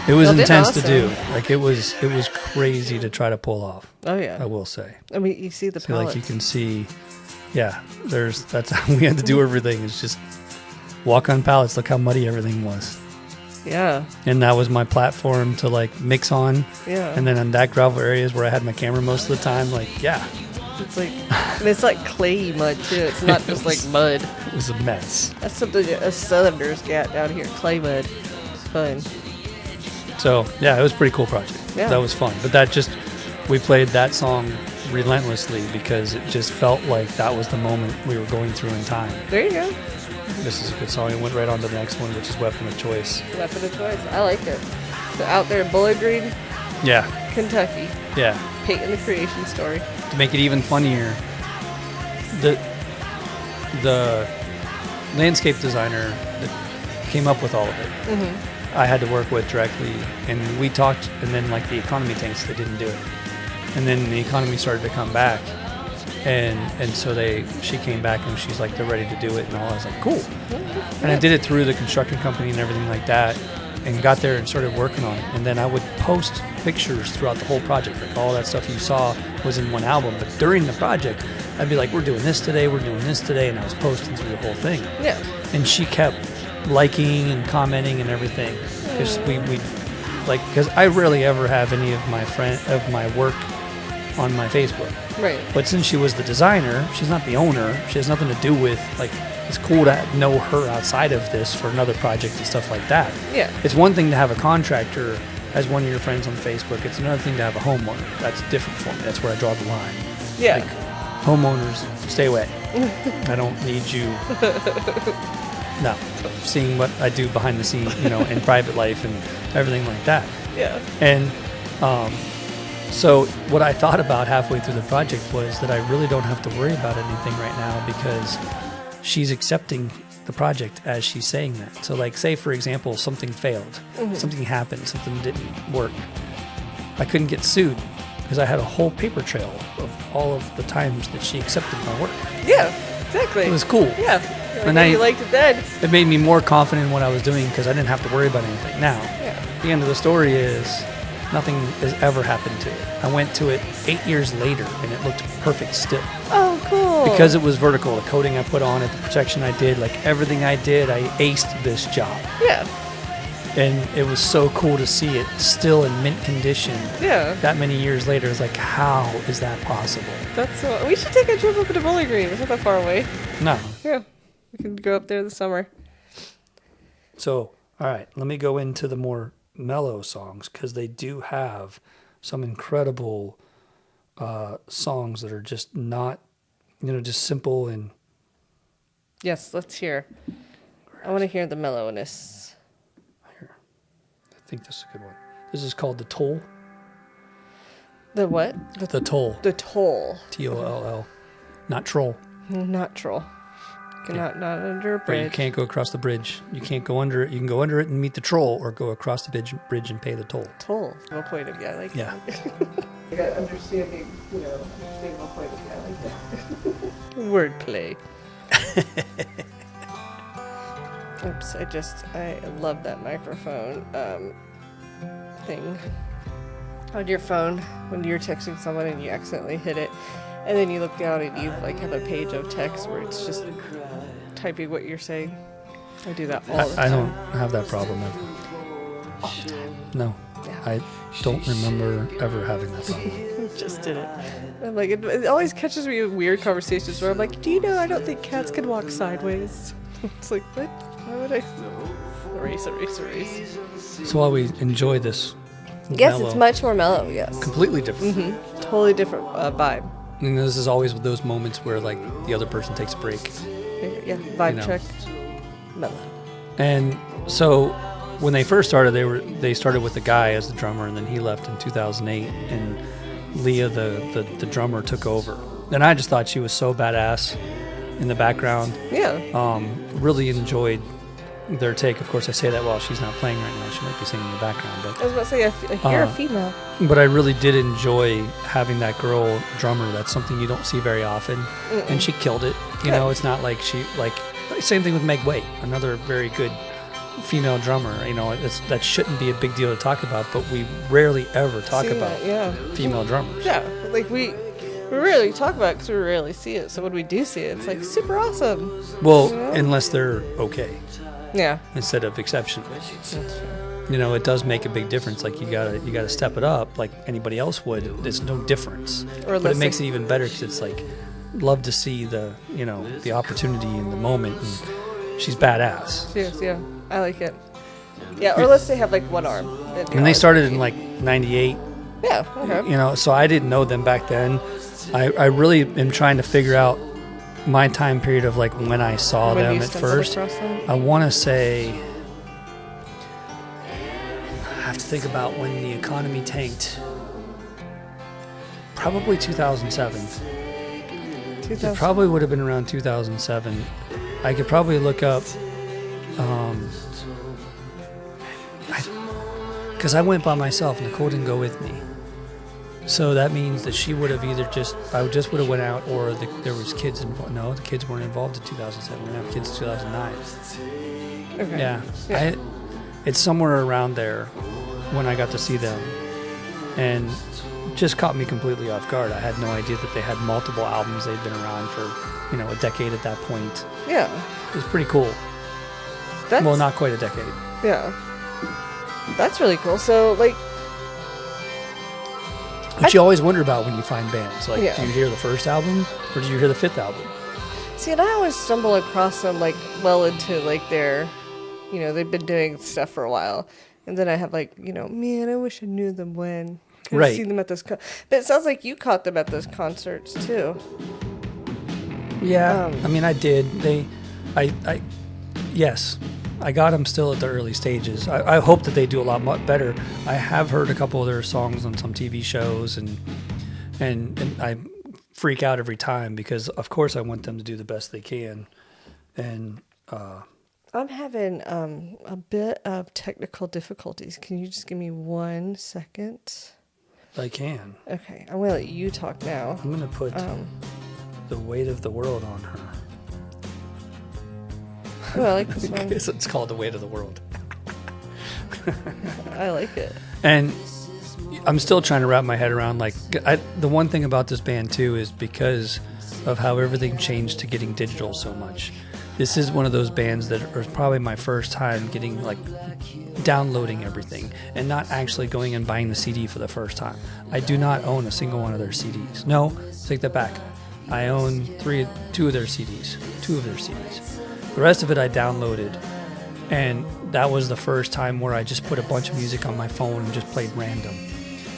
Speaker 2: it was intense to do. Like it was crazy to try to pull off.
Speaker 1: Oh yeah,
Speaker 2: I will say.
Speaker 1: I mean, you see the pallets.
Speaker 2: Like you can see. Yeah, that's how we had to do everything. It's just walk on pallets. Look how muddy everything was.
Speaker 1: Yeah.
Speaker 2: And that was my platform to like mix on.
Speaker 1: Yeah.
Speaker 2: And then on that gravel areas where I had my camera most of the time, like, yeah.
Speaker 1: It's like, and it's like clay mud too. It's not just like mud.
Speaker 2: It was a mess.
Speaker 1: That's something us Southerners get down here. Clay mud. It's fun.
Speaker 2: So yeah, it was a pretty cool project.
Speaker 1: Yeah.
Speaker 2: That was fun. But we played that song relentlessly because it just felt like that was the moment we were going through in time.
Speaker 1: There you go.
Speaker 2: This is a good song. It went right on to the next one, which is Weapon of Choice.
Speaker 1: Weapon of Choice. I like it. So out there in Bowling Green,
Speaker 2: yeah,
Speaker 1: Kentucky.
Speaker 2: Yeah.
Speaker 1: Painting the creation story.
Speaker 2: To make it even funnier, the landscape designer that came up with all of it, I had to work with directly, and we talked, and then like the economy tanks, they didn't do it. And then the economy started to come back. And so she came back and she's like, they're ready to do it and all. I was like, cool. And I did it through the construction company and everything like that, and got there and started working on it. And then I would post pictures throughout the whole project. Like all that stuff you saw was in one album. But during the project, I'd be like, we're doing this today, and I was posting through the whole thing.
Speaker 1: Yeah.
Speaker 2: And she kept liking and commenting and everything. Because because I rarely ever have any of my work on my Facebook.
Speaker 1: Right.
Speaker 2: But since she was the designer, she's not the owner. She has nothing to do with, like, it's cool to know her outside of this for another project and stuff like that.
Speaker 1: Yeah.
Speaker 2: It's one thing to have a contractor as one of your friends on Facebook. It's another thing to have a homeowner. That's different for me. That's where I draw the line.
Speaker 1: Yeah.
Speaker 2: Like, homeowners, stay away. I don't need you. No. Seeing what I do behind the scenes, in private life and everything like that.
Speaker 1: Yeah.
Speaker 2: And so what I thought about halfway through the project was that I really don't have to worry about anything right now because she's accepting the project as she's saying that. So, like, say, for example, something failed. Something happened. Something didn't work. I couldn't get sued because I had a whole paper trail of all of the times that she accepted my work.
Speaker 1: Yeah, exactly.
Speaker 2: It was cool.
Speaker 1: Yeah.
Speaker 2: And
Speaker 1: you liked it then.
Speaker 2: It made me more confident in what I was doing because I didn't have to worry about anything. Now, the end of the story is nothing has ever happened to it. I went to it 8 years later and it looked perfect still.
Speaker 1: Oh, cool.
Speaker 2: Because it was vertical, the coating I put on it, the protection I did, like everything I did, I aced this job.
Speaker 1: Yeah.
Speaker 2: And it was so cool to see it still in mint condition.
Speaker 1: Yeah.
Speaker 2: That many years later, it's like, how is that possible?
Speaker 1: We should take a trip up to Bowling Green. It's not that far away.
Speaker 2: No.
Speaker 1: Yeah. We can go up there this summer.
Speaker 2: So, all right, let me go into the more mellow songs because they do have some incredible songs that are just not, just simple and...
Speaker 1: Yes, let's hear. I want to hear the mellowness.
Speaker 2: Here. I think this is a good one. This is called The Toll.
Speaker 1: The what?
Speaker 2: The Toll.
Speaker 1: The Toll.
Speaker 2: Toll. Not troll.
Speaker 1: Not troll. Not under a
Speaker 2: But
Speaker 1: bridge.
Speaker 2: you can't go across the bridge. You can't go under it. You can go under it and meet the troll, or go across the bridge and pay the toll.
Speaker 1: Toll. No point of view. I like that. I got understanding, understandable point of view. I like that. Wordplay. Oops, I love that microphone thing on your phone when you're texting someone and you accidentally hit it. And then you look down and you have a page of text where it's just typing what you're saying. I do that all the time.
Speaker 2: I don't have that problem ever.
Speaker 1: All the time.
Speaker 2: No. Yeah. I don't remember ever having that problem.
Speaker 1: Just did it. I'm like, it always catches me in weird conversations where I'm like, do you know I don't think cats can walk sideways? It's like, what? Why would I? Erase.
Speaker 2: So while we enjoy this
Speaker 1: yes, it's much more mellow, yes.
Speaker 2: Completely different.
Speaker 1: Mm-hmm. Totally different vibe.
Speaker 2: And this is always those moments where, like, the other person takes a break.
Speaker 1: Yeah, vibe check. Mellow.
Speaker 2: And so when they first started, they started with the guy as the drummer, and then he left in 2008, and Leah, the drummer, took over. And I just thought she was so badass in the background.
Speaker 1: Yeah.
Speaker 2: Really enjoyed their take. Of course, I say that while she's not playing right now. She might be singing in the background. But
Speaker 1: I was about to say, you're a female.
Speaker 2: But I really did enjoy having that girl drummer. That's something you don't see very often. Mm-mm. And she killed it. You know, it's not like same thing with Meg Waite, another very good female drummer. That shouldn't be a big deal to talk about, but we rarely ever talk about female drummers.
Speaker 1: Yeah, like we rarely talk about it because we rarely see it. So when we do see it, it's like super awesome.
Speaker 2: Well, unless they're okay.
Speaker 1: Yeah.
Speaker 2: Instead of exceptional.
Speaker 1: That's true.
Speaker 2: It does make a big difference. Like you gotta step it up like anybody else would. There's no difference. But it makes it even better because it's like, love to see the opportunity in the moment, and she's badass.
Speaker 1: Yes, yeah, I like it. Yeah, or let's say have like one arm.
Speaker 2: And they started in like '98.
Speaker 1: Yeah. Okay.
Speaker 2: So I didn't know them back then. I really am trying to figure out my time period of like when I saw them at first. I want to say, I have to think about when the economy tanked. Probably 2007. It probably would have been around 2007. I could probably look up, because I went by myself. Nicole didn't go with me. So that means that she would have I just would have went out, or there was kids involved. No, the kids weren't involved in 2007. We didn't have kids in 2009.
Speaker 1: Okay.
Speaker 2: Yeah. It's somewhere around there when I got to see them. And just caught me completely off guard. I had no idea that they had multiple albums. They'd been around for, a decade at that point.
Speaker 1: Yeah.
Speaker 2: It was pretty cool. Well, not quite a decade.
Speaker 1: Yeah. That's really cool. So, like...
Speaker 2: What you always wonder about when you find bands. Like,
Speaker 1: Yeah.
Speaker 2: do you hear the first album or do you hear the fifth album?
Speaker 1: See, and I always stumble across them, like, well into, like, their... You know, they've been doing stuff for a while. And then I have, like, you know, man, I wish I knew them when. Could have seen them at this... But it sounds like you caught them at those concerts, too.
Speaker 2: Yeah. I mean, I did. Yes. I got them still at the early stages. I hope that they do a lot better. I have heard a couple of their songs on some TV shows, and I freak out every time because, of course, I want them to do the best they can. And
Speaker 1: I'm having a bit of technical difficulties. Can you just give me 1 second?
Speaker 2: I can.
Speaker 1: Okay, I'm going to let you talk now.
Speaker 2: I'm going to put The Weight of the World on her.
Speaker 1: Oh, I like this one.
Speaker 2: It's called The Weight of the World.
Speaker 1: I like it.
Speaker 2: And I'm still trying to wrap my head around, like, the one thing about this band, too, is because of how everything changed to getting digital so much. This is one of those bands that was probably my first time getting, like, downloading everything and not actually going and buying the CD for the first time. I do not own a single one of their CDs. No, take that back. I own two of their CDs. The rest of it I downloaded, and that was the first time where I just put a bunch of music on my phone and just played random.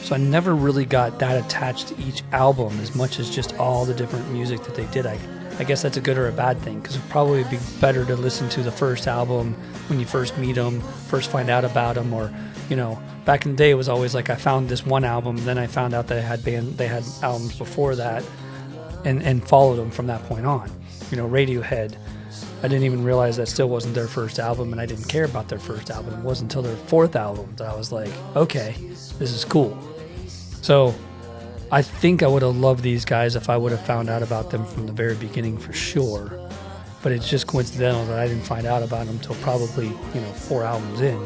Speaker 2: So I never really got that attached to each album as much as just all the different music that they did. I guess that's a good or a bad thing, because it would probably be better to listen to the first album when you first meet them, first find out about them, or, you know, back in the day it was always like I found this one album, then I found out that they had albums before that, and followed them from that point on. You know, Radiohead, I didn't even realize that still wasn't their first album, and I didn't care about their first album. It wasn't until their fourth album that I was like, okay, this is cool. So I think I would have loved these guys if I would have found out about them from the very beginning for sure. But it's just coincidental that I didn't find out about them until probably, 4 albums in,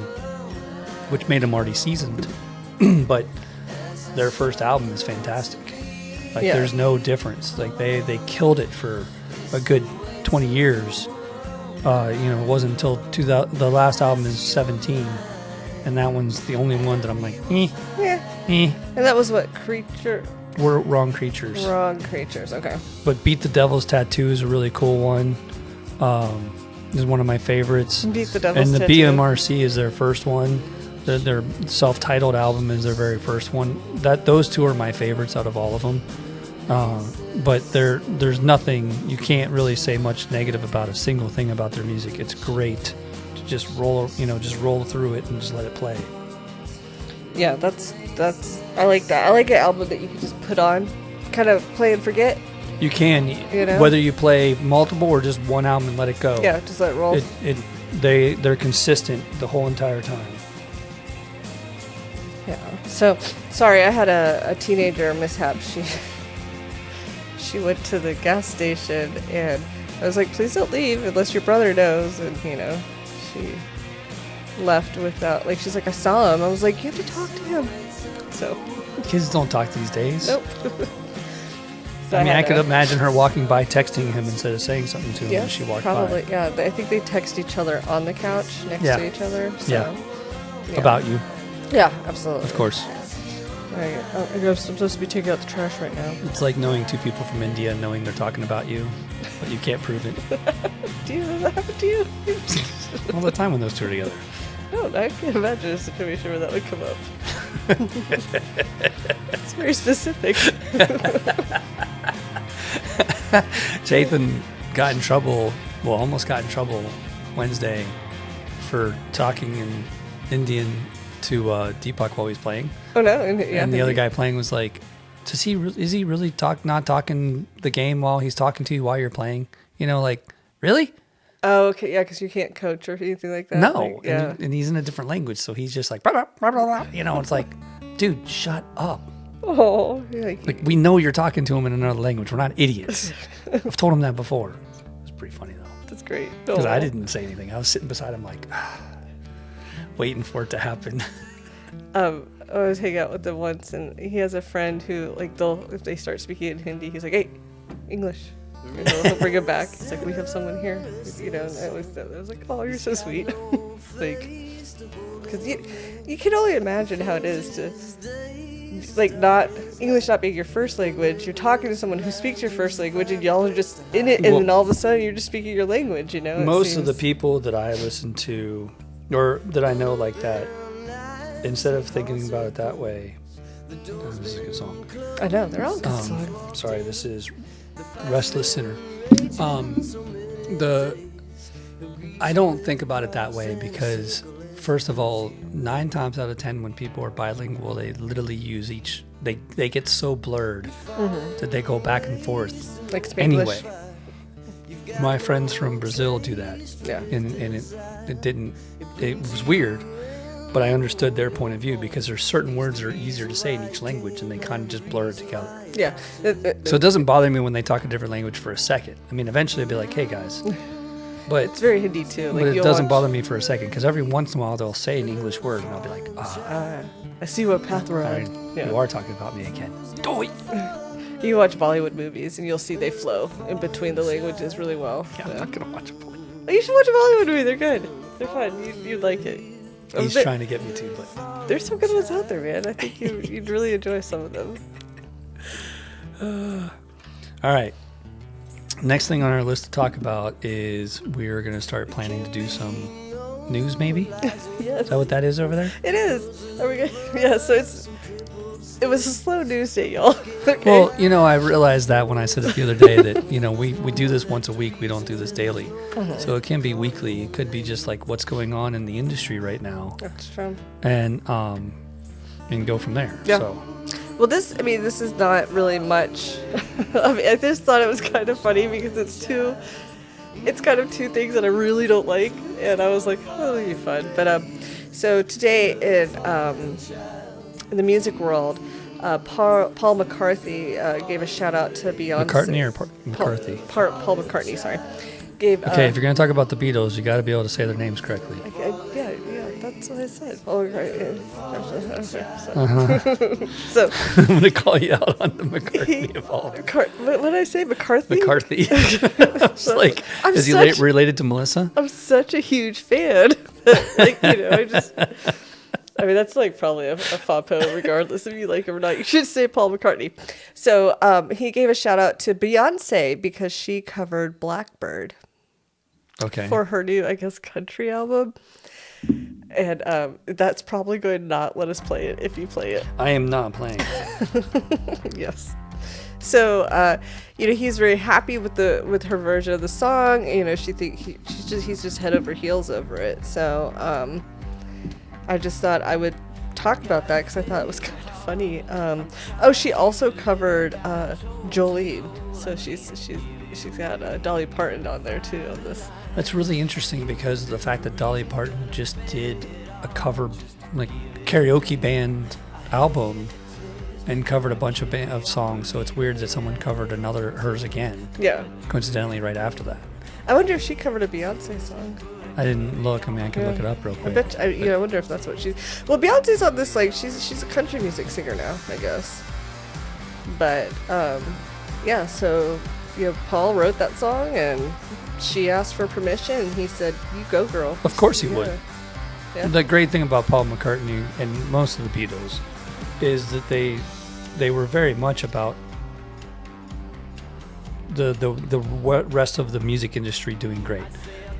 Speaker 2: which made them already seasoned. But their first album is fantastic. Like, there's no difference. Like, they killed it for a good 20 years. It wasn't until the last album is 17, and that one's the only one that I'm like,
Speaker 1: And that was what, Creature?
Speaker 2: We're Wrong Creatures.
Speaker 1: Wrong Creatures, okay.
Speaker 2: But Beat the Devil's Tattoo is a really cool one. Is one of my favorites.
Speaker 1: Beat the Devil's
Speaker 2: And the
Speaker 1: Tattoo.
Speaker 2: BMRC is their first one. Their self-titled album is their very first one. Those two are my favorites out of all of them. But there's nothing, you can't really say much negative about a single thing about their music. It's great to just roll through it and just let it play.
Speaker 1: Yeah, that's I like that. I like an album that you can just put on, kind of play and forget.
Speaker 2: You can, whether you play multiple or just one album and let it go.
Speaker 1: Yeah, just let it roll.
Speaker 2: They're consistent the whole entire time.
Speaker 1: Yeah. So, sorry, I had a teenager mishap. She went to the gas station, and I was like, please don't leave unless your brother knows. And, she left without, like, she's like, I saw him. I was like, you have to talk to him. So.
Speaker 2: Kids don't talk these days.
Speaker 1: Nope.
Speaker 2: So I could imagine her walking by texting him instead of saying something to him as she walked
Speaker 1: probably,
Speaker 2: by.
Speaker 1: Yeah, I think they text each other on the couch next to each other. So,
Speaker 2: yeah. About you.
Speaker 1: Yeah, absolutely.
Speaker 2: Of course.
Speaker 1: I guess I'm supposed to be taking out the trash right now.
Speaker 2: It's like knowing two people from India and knowing they're talking about you, but you can't prove it.
Speaker 1: Do you have that happen to you?
Speaker 2: All the time when those two are together.
Speaker 1: No, I can't imagine a situation where that would come up. It's very specific.
Speaker 2: Jathan got in trouble, almost got in trouble Wednesday for talking in Indian to Deepak while he was playing.
Speaker 1: Oh, no.
Speaker 2: And the other guy playing was like, is he really not talking the game while he's talking to you while you're playing? Really?
Speaker 1: Oh, okay. Yeah, because you can't coach or anything like that.
Speaker 2: No. And he's in a different language, so he's just like, blah, blah, blah, blah, blah. It's like, dude, shut up.
Speaker 1: Oh.
Speaker 2: Like, we know you're talking to him in another language. We're not idiots. I've told him that before. It's pretty funny, though.
Speaker 1: That's great.
Speaker 2: Because I didn't say anything. I was sitting beside him like, waiting for it to happen.
Speaker 1: I was hanging out with him once, and he has a friend who, like, if they start speaking in Hindi, he's like, hey, English. He'll bring him back. He's like, we have someone here, you know. And I was like, oh, you're so sweet. Like, because you can only imagine how it is to, like, not English not being your first language. You're talking to someone who speaks your first language, and y'all are just in it, and then all of a sudden you're just speaking your language. You know.
Speaker 2: Most of the people that I listen to, or that I know like that, instead of thinking about it that way, this is a good song.
Speaker 1: I know they're all good songs.
Speaker 2: Sorry, this is Restless Sinner. I don't think about it that way because, first of all, 9 times out of 10 when people are bilingual, they literally use they get so blurred that they go back and forth.
Speaker 1: Like Spanglish.
Speaker 2: Anyway, my friends from Brazil do that.
Speaker 1: Yeah.
Speaker 2: And it was weird, but I understood their point of view because there's certain words that are easier to say in each language and they kind of just blur it together.
Speaker 1: Yeah.
Speaker 2: So it doesn't bother me when they talk a different language for a second. I mean, eventually I'll be like, hey guys. But
Speaker 1: it's very Hindi too. Like,
Speaker 2: but it doesn't bother me for a second because every once in a while they'll say an English word and I'll be like,
Speaker 1: I see what path we're on.
Speaker 2: You are talking about me again. Do it.
Speaker 1: You watch Bollywood movies and you'll see they flow in between the languages really well.
Speaker 2: Yeah, I'm not going to watch a Bollywood.
Speaker 1: Oh, you should watch a Bollywood movie. They're good. They're fun. You'd like it.
Speaker 2: He's trying to get me to, but
Speaker 1: there's some good ones out there, man. I think you'd really enjoy some of them.
Speaker 2: All right. Next thing on our list to talk about is we're going to start planning to do some news, maybe?
Speaker 1: Yes.
Speaker 2: Is that what that is over there?
Speaker 1: It is. Are we good? Yeah, so it was a slow news day, y'all. Okay.
Speaker 2: Well, you know, I realized that when I said it the other day that, you know, we do this once a week. We don't do this daily. Mm-hmm. So it can be weekly. It could be just like what's going on in the industry right now.
Speaker 1: That's true.
Speaker 2: And go from there.
Speaker 1: Yeah.
Speaker 2: So.
Speaker 1: Well, this is not really much. I mean, I just thought it was kind of funny because it's kind of two things that I really don't like. And I was like, oh, it'll be fun. But, so today in the music world, Paul McCartney gave a shout out to Beyonce.
Speaker 2: McCartney or McCarthy?
Speaker 1: Paul McCartney, sorry.
Speaker 2: Okay, if you're going to talk about the Beatles, you got to be able to say their names correctly.
Speaker 1: Yeah, that's what I said. Paul McCartney.
Speaker 2: So I'm going to call you out on the McCartney of all.
Speaker 1: What did I say? McCarthy?
Speaker 2: McCarthy. It's like, is he related to Melissa?
Speaker 1: I'm such a huge fan. Like, you know, I mean, that's like probably a faux regardless if you like him or not. You should say Paul McCartney. So he gave a shout out to Beyonce because she covered Blackbird.
Speaker 2: Okay.
Speaker 1: For her new, I guess, country album. And that's probably going to not let us play it if you play it.
Speaker 2: I am not playing.
Speaker 1: Yes. So, you know, he's very happy with her version of the song. You know, he's just head over heels over it. So, I just thought I would talk about that because I thought it was kind of funny. She also covered Jolene. So she's got Dolly Parton on there too on this.
Speaker 2: That's really interesting because of the fact that Dolly Parton just did a cover, like, karaoke band album and covered a bunch of songs. So it's weird that someone covered hers again.
Speaker 1: Yeah.
Speaker 2: Coincidentally, right after that.
Speaker 1: I wonder if she covered a Beyonce song.
Speaker 2: I didn't look. I mean, I can look it up real quick.
Speaker 1: I wonder if that's what she's. Well, Beyonce's on this, like, she's a country music singer now, I guess. But yeah. So, you know, Paul wrote that song and she asked for permission and he said, "You go, girl."
Speaker 2: Of course he would.
Speaker 1: Yeah.
Speaker 2: The great thing about Paul McCartney and most of the Beatles is that they were very much about the rest of the music industry doing great.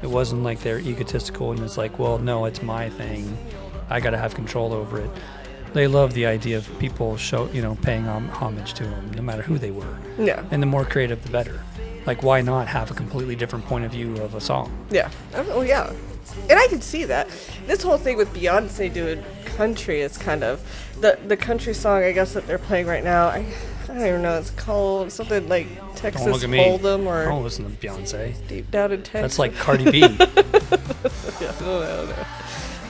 Speaker 2: It wasn't like they're egotistical and it's like, well, no, it's my thing. I got to have control over it. They love the idea of people paying homage to them, no matter who they were.
Speaker 1: Yeah.
Speaker 2: And the more creative, the better. Like, why not have a completely different point of view of a song?
Speaker 1: Yeah. Oh, yeah. And I can see that. This whole thing with Beyonce doing country is kind of the country song, I guess, that they're playing right now. I don't even know. It's called something like Texas Hold'em or.
Speaker 2: Don't listen to Beyonce.
Speaker 1: Deep Down in Texas.
Speaker 2: That's like Cardi B.
Speaker 1: Yeah, I don't know.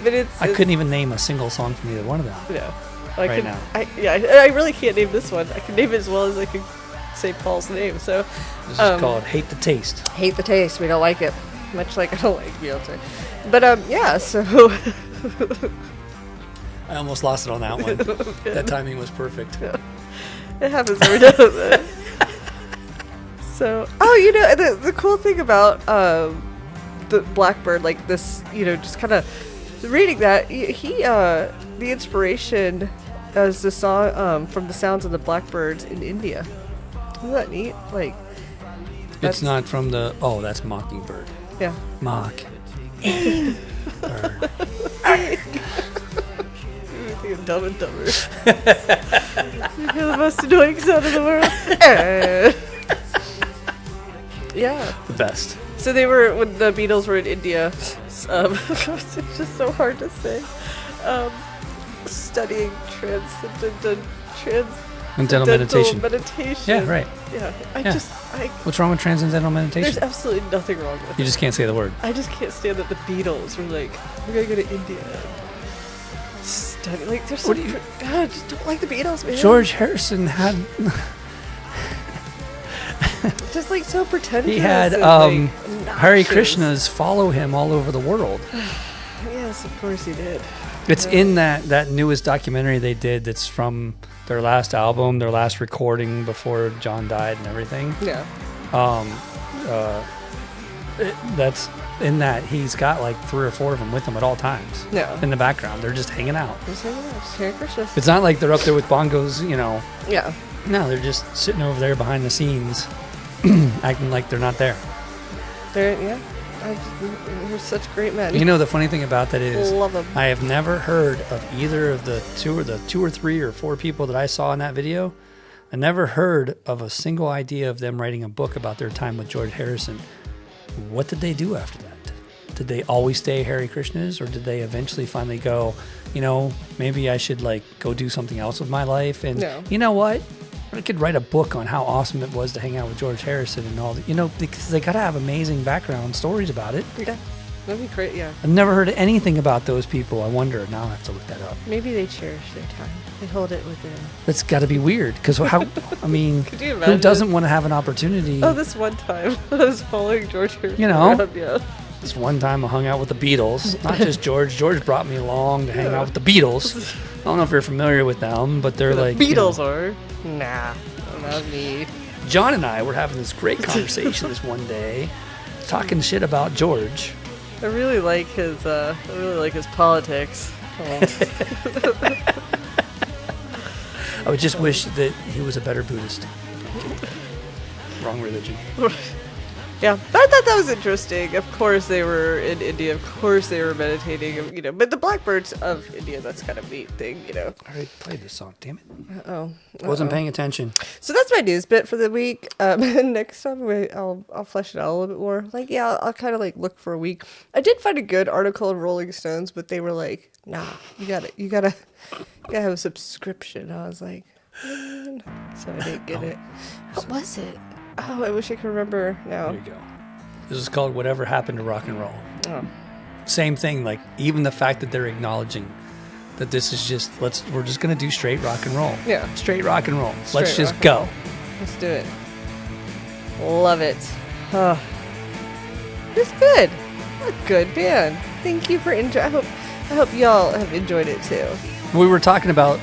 Speaker 1: But
Speaker 2: I couldn't even name a single song from either one of them.
Speaker 1: Yeah.
Speaker 2: Now.
Speaker 1: I really can't name this one. I can name it as well as I can say Paul's name. So
Speaker 2: this is called Hate the Taste.
Speaker 1: Hate the Taste. We don't like it. Much like I don't like Beyonce. But yeah, so
Speaker 2: I almost lost it on that one. That timing was perfect.
Speaker 1: Yeah. It happens every now and then. So, the cool thing about the Blackbird, like this, just kind of reading that, the inspiration as the song from the sounds of the blackbirds in India. Isn't that neat? Like,
Speaker 2: it's not from that's Mockingbird.
Speaker 1: Yeah.
Speaker 2: Mock.
Speaker 1: You're thinking Dumb and Dumber. You're the most annoying sound in the world. Yeah.
Speaker 2: The best.
Speaker 1: So they were, when the Beatles were in India, it's just so hard to say, studying transcendental meditation.
Speaker 2: Yeah, right.
Speaker 1: Yeah,
Speaker 2: What's wrong with transcendental meditation?
Speaker 1: There's absolutely nothing wrong with it.
Speaker 2: You just can't say the word.
Speaker 1: I just can't stand that the Beatles were like, we're gonna go to India and study. Like, there's some, God, just don't like the Beatles, man.
Speaker 2: George Harrison had...
Speaker 1: just like so pretentious.
Speaker 2: He had
Speaker 1: and,
Speaker 2: Hare Krishnas follow him all over the world.
Speaker 1: Yes, of course he did.
Speaker 2: It's in that newest documentary they did that's from their last album, their last recording before John died and everything.
Speaker 1: Yeah.
Speaker 2: That's in that he's got like 3 or 4 of them with him at all times.
Speaker 1: Yeah.
Speaker 2: In the background. They're just hanging out.
Speaker 1: Just hanging out. Just Hare Krishna.
Speaker 2: It's not like they're up there with bongos,
Speaker 1: Yeah.
Speaker 2: No, they're just sitting over there behind the scenes, acting like they're not there.
Speaker 1: They're such great men.
Speaker 2: The funny thing about that is,
Speaker 1: love them.
Speaker 2: I have never heard of either of the 2 or 3 or 4 people that I saw in that video. I never heard of a single idea of them writing a book about their time with George Harrison. What did they do after that? Did they always stay Hare Krishnas, or did they eventually finally go, maybe I should go do something else with my life? And you know what? I could write a book on how awesome it was to hang out with George Harrison and all because they got to have amazing background stories about it.
Speaker 1: Yeah, that'd be great, yeah.
Speaker 2: I've never heard anything about those people. I wonder, now I have to look that up.
Speaker 1: Maybe they cherish their time. They hold it within.
Speaker 2: That's got to be weird, because could you imagine? Who doesn't want to have an opportunity?
Speaker 1: Oh, this one time I was following George Harrison around, yeah.
Speaker 2: This one time I hung out with the Beatles. Not just George. George brought me along to hang out with the Beatles. I don't know if you're familiar with them, but they're like...
Speaker 1: Beatles are? Nah, not me.
Speaker 2: John and I were having this great conversation this one day, talking shit about George.
Speaker 1: I really like his politics.
Speaker 2: I would just wish that he was a better Buddhist. Wrong religion.
Speaker 1: Yeah, I thought that was interesting. Of course they were in India. Of course they were meditating. But the blackbirds of India, that's kind of a neat thing,
Speaker 2: I already played this song, damn it.
Speaker 1: Uh-oh.
Speaker 2: Wasn't paying attention.
Speaker 1: So that's my news bit for the week. Next time I'll flesh it out a little bit more. I'll kind of look for a week. I did find a good article in Rolling Stones, but they were like, nah, you gotta have a subscription. I was like, man. So I didn't get it. What was it? Oh, I wish I could remember now.
Speaker 2: There you go. This is called Whatever Happened to Rock and Roll.
Speaker 1: Oh.
Speaker 2: Same thing, even the fact that they're acknowledging that this is just, we're just going to do straight rock and roll.
Speaker 1: Yeah.
Speaker 2: Straight rock and roll.
Speaker 1: Straight
Speaker 2: Let's just go.
Speaker 1: Let's do it. Love it. Oh. It's good. A good band. Thank you for enjoying. I hope y'all have enjoyed it too.
Speaker 2: We were talking about,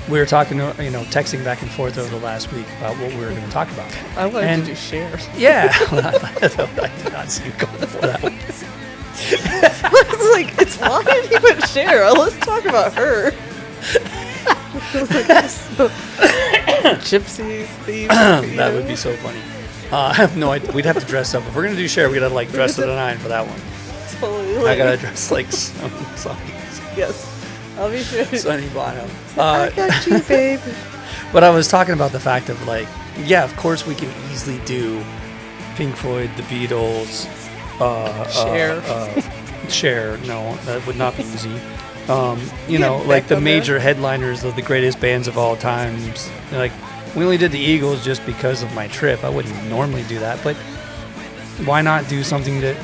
Speaker 2: texting back and forth over the last week about what we were going to talk about.
Speaker 1: I wanted to do shares.
Speaker 2: Yeah. I did not see you going for that one.
Speaker 1: It's why did he put Cheryl? Let's talk about her. Gypsies, thieves.
Speaker 2: That would be so funny. I have no idea. We'd have to dress up. If we're going to do Cher, we got to dress to the nine for that one.
Speaker 1: Totally.
Speaker 2: I got to dress like Sonny.
Speaker 1: Yes. I'll be sure.
Speaker 2: Sonny Bono.
Speaker 1: I got you, babe.
Speaker 2: But I was talking about the fact of of course we can easily do Pink Floyd, the Beatles,
Speaker 1: Cher.
Speaker 2: Cher. No, that would not be easy. The major headliners of the greatest bands of all times. We only did the Eagles just because of my trip. I wouldn't normally do that, but why not do something that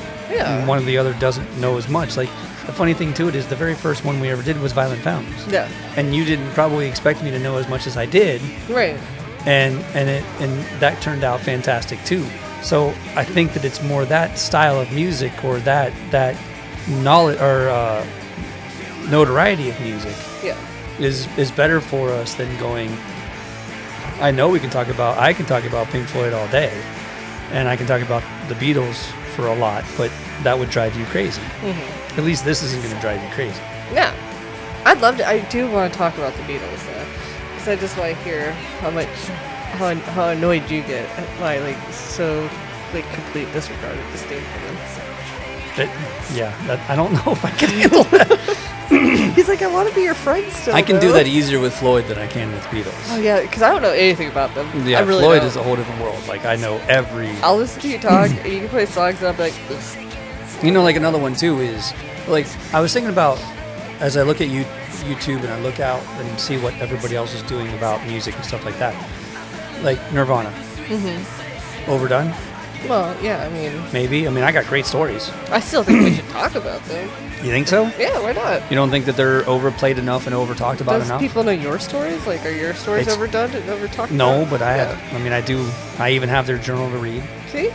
Speaker 2: one or the other doesn't know as much? The funny thing to it is the very first one we ever did was Violent Femmes.
Speaker 1: Yeah.
Speaker 2: And you didn't probably expect me to know as much as I did.
Speaker 1: Right.
Speaker 2: And that turned out fantastic too. So I think that it's more that style of music or that knowledge or notoriety of music
Speaker 1: is
Speaker 2: better for us than going I know I can talk about Pink Floyd all day, and I can talk about the Beatles for a lot, but that would drive you crazy. At least this isn't going to drive you crazy.
Speaker 1: Yeah. I'd love to. I do want to talk about the Beatles, though, because I just want to hear how annoyed you get at my, like, so, like, complete disregard of disdain for them.
Speaker 2: I don't know if I can handle that.
Speaker 1: He's like, I want to be your friend still.
Speaker 2: I can do that easier with Floyd than I can with Beatles.
Speaker 1: Oh yeah, because I don't know anything about them.
Speaker 2: Yeah,
Speaker 1: I really
Speaker 2: Floyd
Speaker 1: don't.
Speaker 2: is a whole different world. Like, I know every.
Speaker 1: I'll listen to you talk, and you can play songs, and I'll be like,
Speaker 2: You know, like, another one too is, like, I was thinking about, as I look at YouTube and I look out and see what everybody else is doing about music and stuff like that, like Nirvana. Overdone?
Speaker 1: well, yeah, I mean,
Speaker 2: Maybe. I mean, I got great stories.
Speaker 1: I still think we should talk about them.
Speaker 2: You think so?
Speaker 1: Yeah, why not?
Speaker 2: You don't think that they're overplayed enough and overtalked about
Speaker 1: Does
Speaker 2: enough?
Speaker 1: people know your stories? Like, are your stories
Speaker 2: It's-
Speaker 1: overdone and overtalked
Speaker 2: No,
Speaker 1: about?
Speaker 2: but I
Speaker 1: Yeah.
Speaker 2: have. I mean, I do. I even have their journal to read.
Speaker 1: See?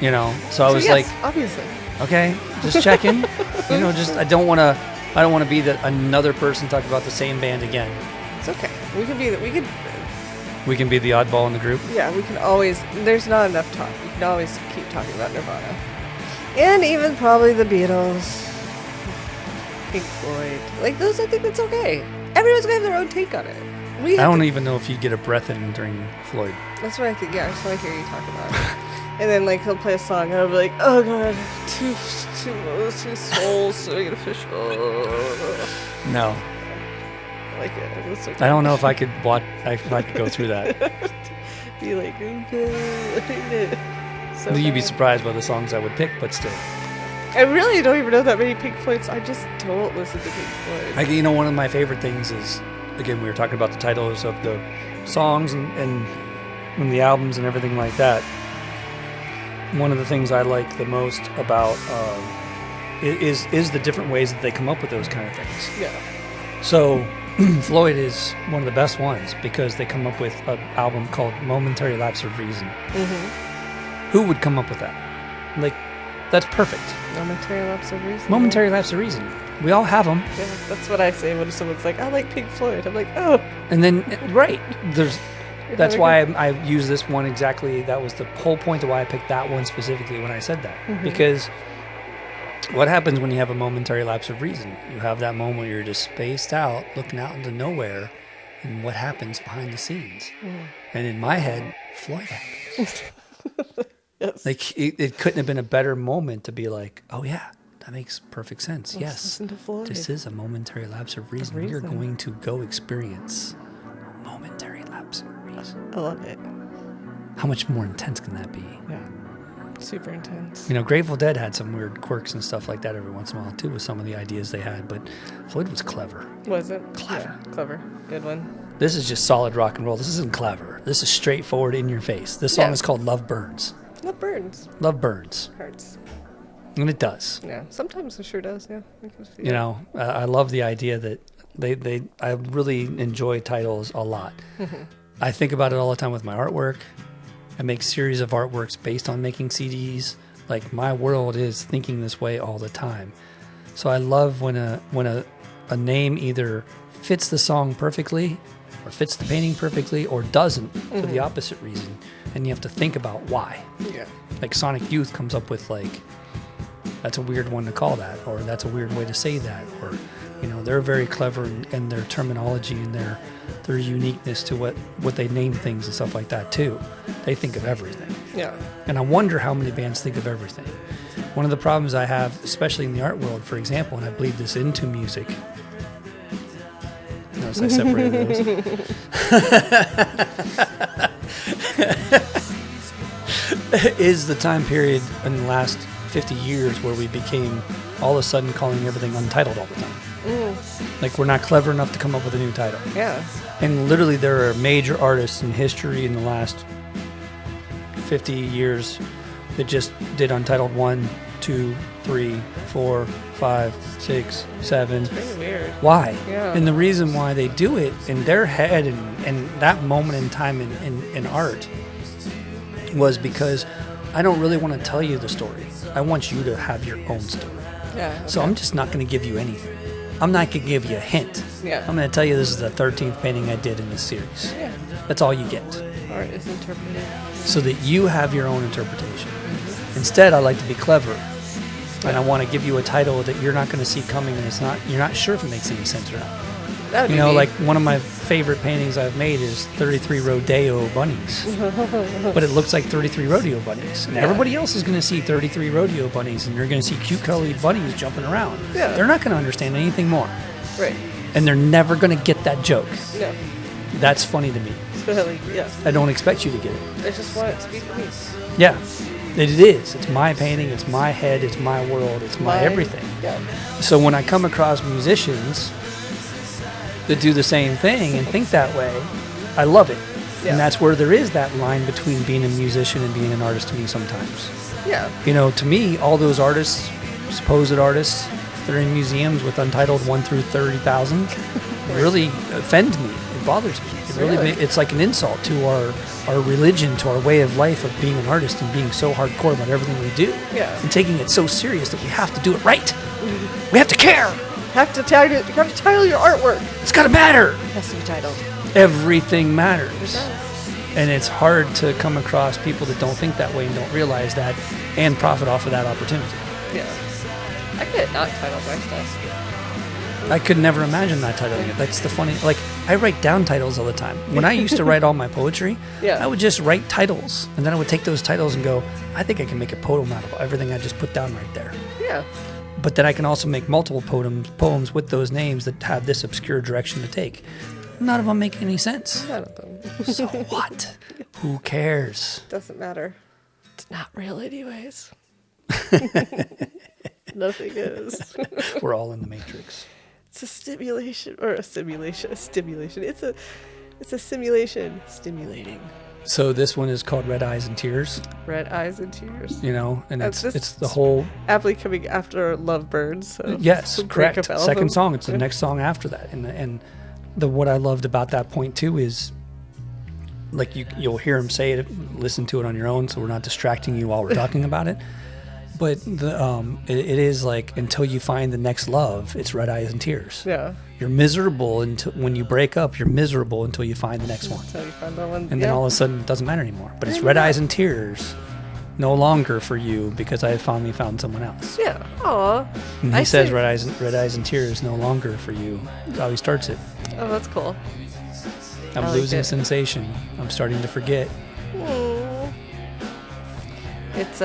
Speaker 2: You know, so I was
Speaker 1: yes,
Speaker 2: like,
Speaker 1: obviously.
Speaker 2: okay, just checking. You know, just I don't want to be another person talking about the same band again.
Speaker 1: It's okay. We can
Speaker 2: We can be the oddball in the group.
Speaker 1: yeah, we can always, there's not enough talk. We can always keep talking about Nirvana. And even probably the Beatles. Pink Floyd. Like, those, I think that's okay. Everyone's going to have their own take on it.
Speaker 2: I don't even know if you'd get a breath in during Floyd.
Speaker 1: That's what I think. Yeah, I just want to hear you talk about it. And then, like, he'll play a song, and I'll be like, oh, God, two souls swimming in a fishbowl.
Speaker 2: No,
Speaker 1: I like it. It's okay.
Speaker 2: I don't know if I could go through that.
Speaker 1: Be like, okay, I hate it. So
Speaker 2: You'd be
Speaker 1: bad.
Speaker 2: surprised by the songs I would pick, but still.
Speaker 1: I really don't even know that many Pink Floyds. I just don't listen to Pink Floyd.
Speaker 2: You know, one of my favorite things is, again, we were talking about the titles of the songs and the albums and everything like that. One of the things I like the most about is the different ways that they come up with those kind of things.
Speaker 1: Yeah.
Speaker 2: So Floyd is one of the best ones because they come up with an album called Momentary Lapse of Reason. Who would come up with that? Like, that's perfect.
Speaker 1: Momentary lapse of reason.
Speaker 2: Momentary lapse of reason. We all have them.
Speaker 1: Yeah, that's what I say when someone's like, I like Pink Floyd. I'm like, oh.
Speaker 2: And then, right, that's
Speaker 1: having
Speaker 2: why I use this one exactly. That was the whole point of why I picked that one specifically when I said that. Because what happens when you have a momentary lapse of reason? You have that moment where you're just spaced out, looking out into nowhere, and what happens behind the scenes. And in my head, Floyd happens.
Speaker 1: Yes.
Speaker 2: Like, it couldn't have been a better moment to be like, oh yeah, that makes perfect sense.
Speaker 1: Let's
Speaker 2: Yes,
Speaker 1: listen to Floyd.
Speaker 2: this is a momentary lapse of reason. We are going to go experience a momentary lapse of reason.
Speaker 1: I love it.
Speaker 2: How much more intense can that be?
Speaker 1: Yeah. Super intense.
Speaker 2: You know, Grateful Dead had some weird quirks and stuff like that every once in a while too, with some of the ideas they had, but Floyd was clever.
Speaker 1: Was it?
Speaker 2: Clever.
Speaker 1: Yeah, clever. Good one.
Speaker 2: This is just solid rock and roll. This isn't clever. This is straightforward, in your face. This song
Speaker 1: Yeah.
Speaker 2: is called Love Burns.
Speaker 1: That burns.
Speaker 2: Love Burns.
Speaker 1: Hurts.
Speaker 2: And it does.
Speaker 1: Yeah. Sometimes it sure does. Yeah. I can see
Speaker 2: You
Speaker 1: that.
Speaker 2: know, I love the idea that I really enjoy titles a lot. I think about it all the time with my artwork. I make series of artworks based on making CDs. Like, my world is thinking this way all the time. So I love when a name either fits the song perfectly or fits the painting perfectly or doesn't for the opposite reason. And you have to think about why.
Speaker 1: Yeah.
Speaker 2: Like Sonic Youth comes up with, like, that's a weird one to call that, or that's a weird way to say that, or, you know, they're very clever in their terminology and their uniqueness to what they name things and stuff like that too. They think of everything.
Speaker 1: Yeah.
Speaker 2: And I wonder how many bands think of everything. One of the problems I have, especially in the art world, for example, and I bleed this into music. Notice I separated those. Is the time period in the last 50 years where we became all of a sudden calling everything untitled all the time. Like, we're not clever enough to come up with a new title.
Speaker 1: Yeah.
Speaker 2: And literally there are major artists in history in the last 50 years that just did untitled 1, 2, 3, 4, 5, 6, 7.
Speaker 1: Very weird.
Speaker 2: Why?
Speaker 1: Yeah.
Speaker 2: And the reason why they do it in their head and that moment in time in art was because I don't really want to tell you the story. I want you to have your own story.
Speaker 1: Yeah. Okay.
Speaker 2: So I'm just not going to give you anything. I'm not going to give you a hint.
Speaker 1: Yeah.
Speaker 2: I'm going to tell you this is the 13th painting I did in this series.
Speaker 1: Yeah.
Speaker 2: That's all you get.
Speaker 1: Art is interpreted.
Speaker 2: So that you have your own interpretation. Instead, I like to be clever. And I want to give you a title that you're not going to see coming, and you're not sure if it makes any sense or not.
Speaker 1: That would be
Speaker 2: You know,
Speaker 1: neat.
Speaker 2: like one of my favorite paintings I've made is 33 Rodeo bunnies. But it looks like 33 rodeo bunnies. And everybody else is going to see 33 rodeo bunnies, and you're going to see cute colored bunnies jumping around.
Speaker 1: Yeah.
Speaker 2: They're not going to understand anything more.
Speaker 1: Right.
Speaker 2: And they're never going to get that joke.
Speaker 1: No.
Speaker 2: That's funny to me.
Speaker 1: So, like, yeah.
Speaker 2: I don't expect you to get it.
Speaker 1: I just want it to be for me.
Speaker 2: Yeah. It is. It's my painting. It's my head. It's my world. It's my everything.
Speaker 1: Yeah.
Speaker 2: So when I come across musicians that do the same thing and think that way, I love it.
Speaker 1: Yeah.
Speaker 2: And that's where there is that line between being a musician and being an artist to me sometimes.
Speaker 1: Yeah.
Speaker 2: You know, to me, all those artists, supposed artists, that are in museums with Untitled 1 through 30,000 really offend me. It bothers me. It really, it's like an insult to our religion, to our way of life of being an artist and being so hardcore about everything we do.
Speaker 1: Yeah.
Speaker 2: And taking it so serious that we have to do it right. We have to care.
Speaker 1: You have to title your artwork.
Speaker 2: It's got to matter.
Speaker 1: It has to be titled.
Speaker 2: Everything matters.
Speaker 1: It does.
Speaker 2: And it's hard to come across people that don't think that way and don't realize that and profit off of that opportunity.
Speaker 1: Yeah. I could not title my stuff.
Speaker 2: I could never imagine not titling it. That's the funny, like, I write down titles all the time. When I used to write all my poetry, I would just write titles. And then I would take those titles and go, I think I can make a poem out of everything I just put down right there.
Speaker 1: Yeah.
Speaker 2: But then I can also make multiple poems with those names that have this obscure direction to take. None of them make any sense.
Speaker 1: None of them.
Speaker 2: So what? Who cares?
Speaker 1: Doesn't matter. It's not real anyways. Nothing is.
Speaker 2: We're all in the Matrix.
Speaker 1: It's a stimulation or a simulation. A stimulation. It's a simulation stimulating.
Speaker 2: So this one is called Red Eyes and Tears.
Speaker 1: Red Eyes and Tears.
Speaker 2: You know, and
Speaker 1: That's
Speaker 2: it's the whole.
Speaker 1: Aptly coming after Lovebirds. So
Speaker 2: Yes, correct.
Speaker 1: breakup album.
Speaker 2: Second song. It's the next song after that, and what I loved about that point too is, like you'll hear him say it, listen to it on your own, so we're not distracting you while we're talking about it. But it is like until you find the next love, it's red eyes and tears.
Speaker 1: Yeah.
Speaker 2: You're miserable until when you break up. You're miserable until you find the next one.
Speaker 1: Until you find that one.
Speaker 2: And then all of a sudden it doesn't matter anymore. But it's red eyes and tears, no longer for you because I have finally found someone else.
Speaker 1: Yeah. Aw.
Speaker 2: And he says red eyes and tears, no longer for you. That's how he starts it.
Speaker 1: Oh, that's cool.
Speaker 2: I'm losing sensation. I'm starting to forget.
Speaker 1: It's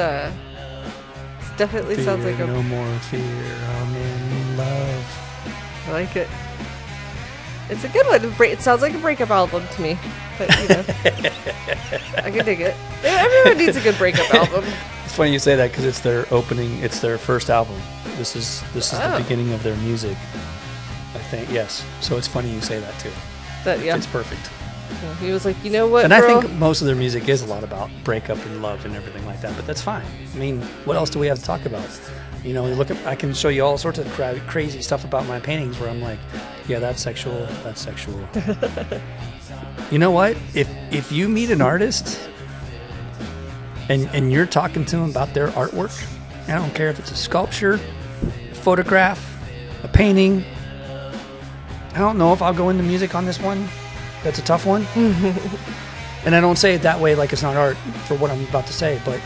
Speaker 1: definitely
Speaker 2: Fear,
Speaker 1: sounds like
Speaker 2: no more fear. I'm in love.
Speaker 1: I like it. It's a good one. It sounds like a breakup album to me. But, you know, I can dig it. Everyone needs a good breakup album.
Speaker 2: It's funny you say that because it's their opening. It's their first album. This is the beginning of their music. I think yes. So it's funny you say that too. It's perfect.
Speaker 1: Yeah, he was like, you know what,
Speaker 2: and
Speaker 1: girl?
Speaker 2: I think most of their music is a lot about breakup and love and everything like that. But that's fine. I mean, what else do we have to talk about? You know, I can show you all sorts of crazy stuff about my paintings where I'm like, yeah, that's sexual. That's sexual. You know what? If you meet an artist and you're talking to them about their artwork, I don't care if it's a sculpture, a photograph, a painting. I don't know if I'll go into music on this one. That's a tough one. And I don't say it that way like it's not art for what I'm about to say, but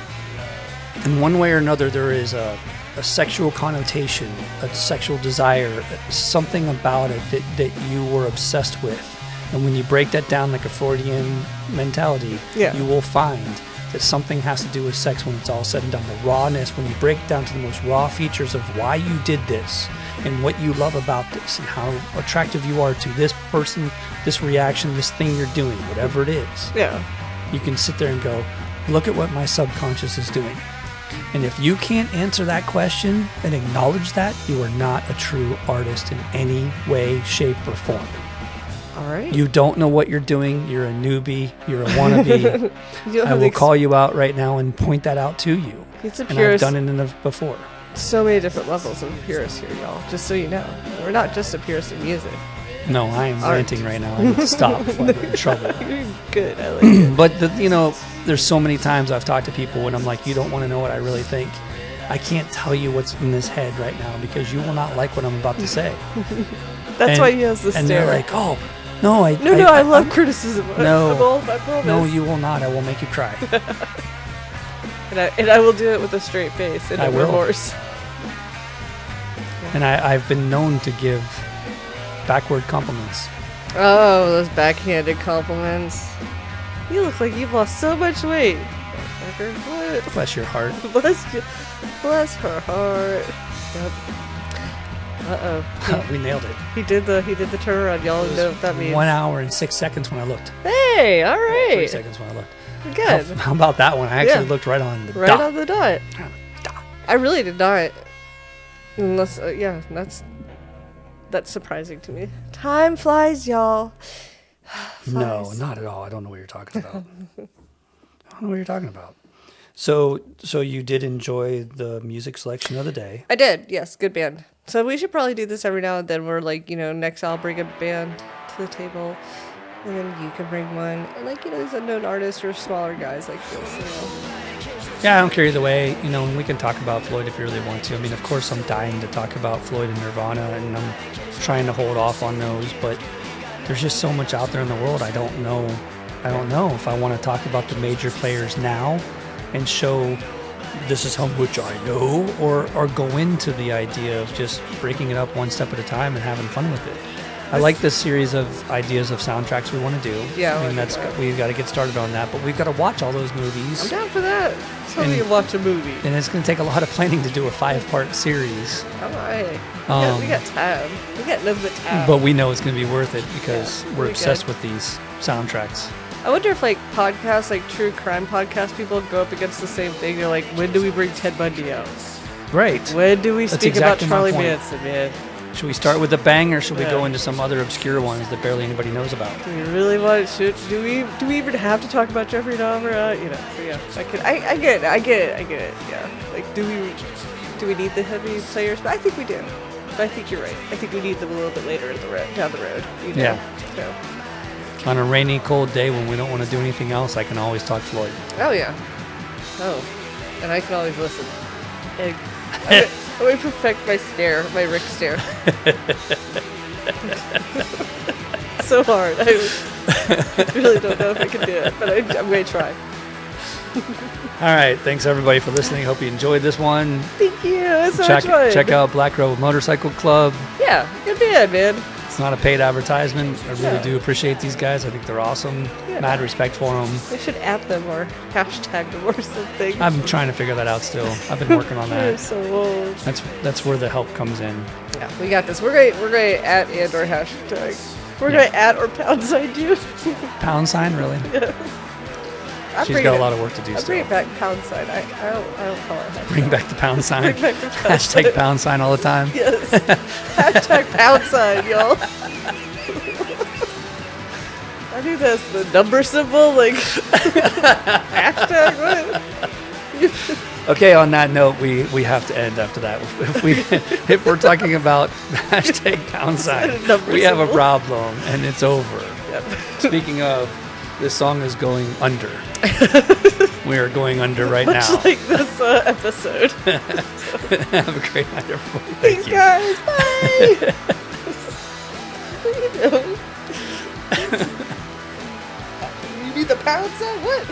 Speaker 2: in one way or another there is a sexual connotation, a sexual desire, something about it that you were obsessed with. And when you break that down like a Freudian mentality, you will find that something has to do with sex when it's all said and done. The rawness, when you break it down to the most raw features of why you did this and what you love about this and how attractive you are to this person, this reaction, this thing you're doing, whatever it is.
Speaker 1: Yeah.
Speaker 2: You can sit there and go, look at what my subconscious is doing. And if you can't answer that question and acknowledge that, you are not a true artist in any way, shape, or form.
Speaker 1: All right.
Speaker 2: You don't know what you're doing. You're a newbie. You're a wannabe. I will call you out right now and point that out to you.
Speaker 1: It's a
Speaker 2: and
Speaker 1: purist.
Speaker 2: I've done it before.
Speaker 1: So many different levels of purist here, y'all. Just so you know. We're not just a purist in music.
Speaker 2: No, I am ranting right now. I need to stop before I get in trouble.
Speaker 1: You're good. I like it.
Speaker 2: But, there's so many times I've talked to people and I'm like, you don't want to know what I really think. I can't tell you what's in this head right now because you will not like what I'm about to say.
Speaker 1: That's why he has the stare.
Speaker 2: And they're like, oh, No,
Speaker 1: I love criticism.
Speaker 2: No,
Speaker 1: I promise.
Speaker 2: No, you will not. I will make you cry.
Speaker 1: and I will do it with a straight face and no remorse.
Speaker 2: And I've been known to give backward compliments.
Speaker 1: Oh, those backhanded compliments. You look like you've lost so much weight. What?
Speaker 2: Bless your heart.
Speaker 1: Bless her heart. Yep. Uh-oh.
Speaker 2: We nailed it.
Speaker 1: He did the turnaround. Y'all know what that means.
Speaker 2: 1 hour and 6 seconds when I looked.
Speaker 1: Hey, all right.
Speaker 2: 3 seconds when I looked.
Speaker 1: Good.
Speaker 2: How about that one? I actually looked right on the dot.
Speaker 1: Right on the dot. I really did not. Unless, that's surprising to me. Time flies, y'all.
Speaker 2: No, not at all. I don't know what you're talking about. I don't know what you're talking about. So you did enjoy the music selection of the day.
Speaker 1: I did, yes. Good band. So we should probably do this every now and then. We're like, next I'll bring a band to the table, and then you can bring one. And these unknown artists or smaller guys like this,
Speaker 2: Yeah, I don't care either way. And we can talk about Floyd if you really want to. I mean, of course, I'm dying to talk about Floyd and Nirvana, and I'm trying to hold off on those, but there's just so much out there in the world. I don't know if I want to talk about the major players now and show this is how much I know, or go into the idea of just breaking it up one step at a time and having fun with it. I like this series of ideas of soundtracks we want to do.
Speaker 1: Yeah,
Speaker 2: I mean, we've got to get started on that, but we've got to watch all those movies.
Speaker 1: I'm down for that. So we can watch a movie.
Speaker 2: And it's going to take a lot of planning to do a 5-part series.
Speaker 1: All right. We got time. We got nothing but time.
Speaker 2: But we know it's going to be worth it because we're obsessed with these soundtracks.
Speaker 1: I wonder if podcasts, true crime podcast people go up against the same thing. They're like, when do we bring Ted Bundy out?
Speaker 2: Right.
Speaker 1: When do we speak about Charlie Manson, man?
Speaker 2: Should we start with a bang, or should we go into some other obscure ones that barely anybody knows about?
Speaker 1: Do we really want to? Do we even have to talk about Jeffrey Dahmer? So yeah, I get it. Yeah, do we need the heavy players? But I think we do. But I think you're right. I think we need them a little bit later down the road.
Speaker 2: Yeah. So. On a rainy, cold day when we don't want to do anything else, I can always talk Floyd.
Speaker 1: Oh yeah. Oh, and I can always listen. I'm going to perfect my Rick stare. So hard. I really don't know if I can do it, but I'm going to try.
Speaker 2: All right. Thanks, everybody, for listening. Hope you enjoyed this one.
Speaker 1: Thank you. It's so much fun.
Speaker 2: Check out Black Rebel Motorcycle Club.
Speaker 1: Yeah, good band, man.
Speaker 2: It's not a paid advertisement. I really do appreciate these guys. I think they're awesome. Yeah. Mad respect for them.
Speaker 1: We should at them or hashtag them or something.
Speaker 2: I'm trying to figure that out still. I've been working on that.
Speaker 1: You're so old.
Speaker 2: That's where the help comes in.
Speaker 1: Yeah, we got this. We're going to at and or hashtag. We're going to at or pound sign you.
Speaker 2: Pound sign, really?
Speaker 1: Yeah.
Speaker 2: She's got a lot of work to do still.
Speaker 1: Bring back pound sign. I don't call it hashtag.
Speaker 2: Bring back the pound sign.
Speaker 1: Bring back the pound
Speaker 2: hashtag
Speaker 1: sign.
Speaker 2: Pound sign all the time.
Speaker 1: Yes. Hashtag pound sign, y'all. I think that's the number symbol. Hashtag what?
Speaker 2: Okay, on that note, we have to end after that. If we're talking about hashtag pound sign, we have a problem, and it's over.
Speaker 1: Yep.
Speaker 2: Speaking of, this song is going under. We are going under right now.
Speaker 1: Much like this episode.
Speaker 2: Have a great night, everybody.
Speaker 1: Thanks, guys. Bye. You need the pound sign? What?